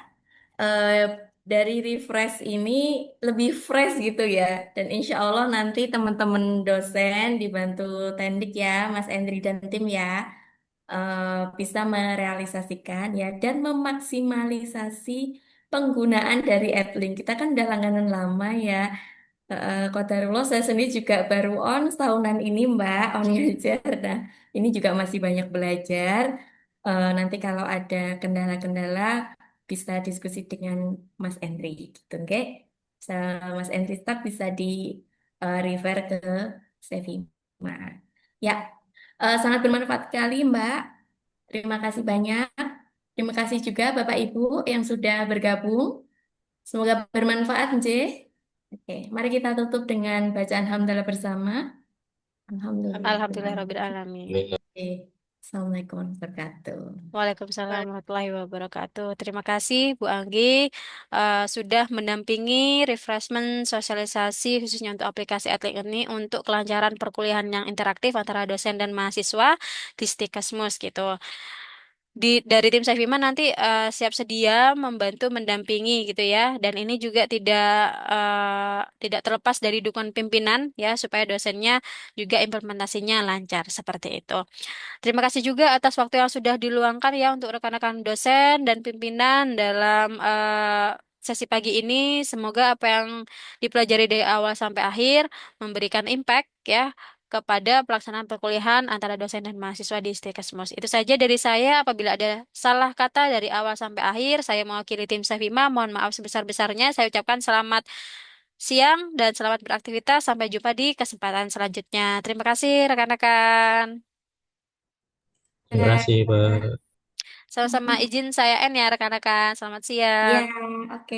eh, dari refresh ini lebih fresh gitu ya. Dan insya Allah nanti teman-teman dosen dibantu Tendik ya, Mas Endri dan tim ya, bisa merealisasikan ya dan memaksimalisasi penggunaan dari Adlink. Kita kan udah langganan lama ya. Qadarullah saya sendiri juga baru on setahunan ini Mbak, on ngajar. Nah, ini juga masih banyak belajar. Nanti kalau ada kendala-kendala bisa diskusi dengan Mas Endri gitu, oke? Mas Endri Start bisa di refer ke Sevima. Ya, sangat bermanfaat sekali Mbak. Terima kasih banyak. Terima kasih juga Bapak Ibu yang sudah bergabung. Semoga bermanfaat, Nje. Oke, mari kita tutup dengan bacaan hamdalah bersama. Alhamdulillah Alhamdulillahirrahmanirrahim. alamin. Oke, Assalamualaikum warahmatullahi wabarakatuh. Waalaikumsalam warahmatullahi wabarakatuh. Terima kasih Bu Anggi sudah mendampingi refreshment sosialisasi khususnya untuk aplikasi Atlik ini untuk kelancaran perkuliahan yang interaktif antara dosen dan mahasiswa di Stikesmus gitu. Dari tim Savima nanti siap sedia membantu mendampingi gitu ya. Dan ini juga tidak terlepas dari dukungan pimpinan ya supaya dosennya juga implementasinya lancar seperti itu. Terima kasih juga atas waktu yang sudah diluangkan ya untuk rekan-rekan dosen dan pimpinan dalam sesi pagi ini. Semoga apa yang dipelajari dari awal sampai akhir memberikan impact ya kepada pelaksanaan perkuliahan antara dosen dan mahasiswa di Stikesmus. Itu saja dari saya. Apabila ada salah kata dari awal sampai akhir, saya mewakili tim Savima. Mohon maaf sebesar-besarnya. Saya ucapkan selamat siang dan selamat beraktivitas. Sampai jumpa di kesempatan selanjutnya. Terima kasih rekan-rekan. Terima kasih, Pak. Sama-sama izin saya N ya rekan-rekan. Selamat Ya, siang. oke.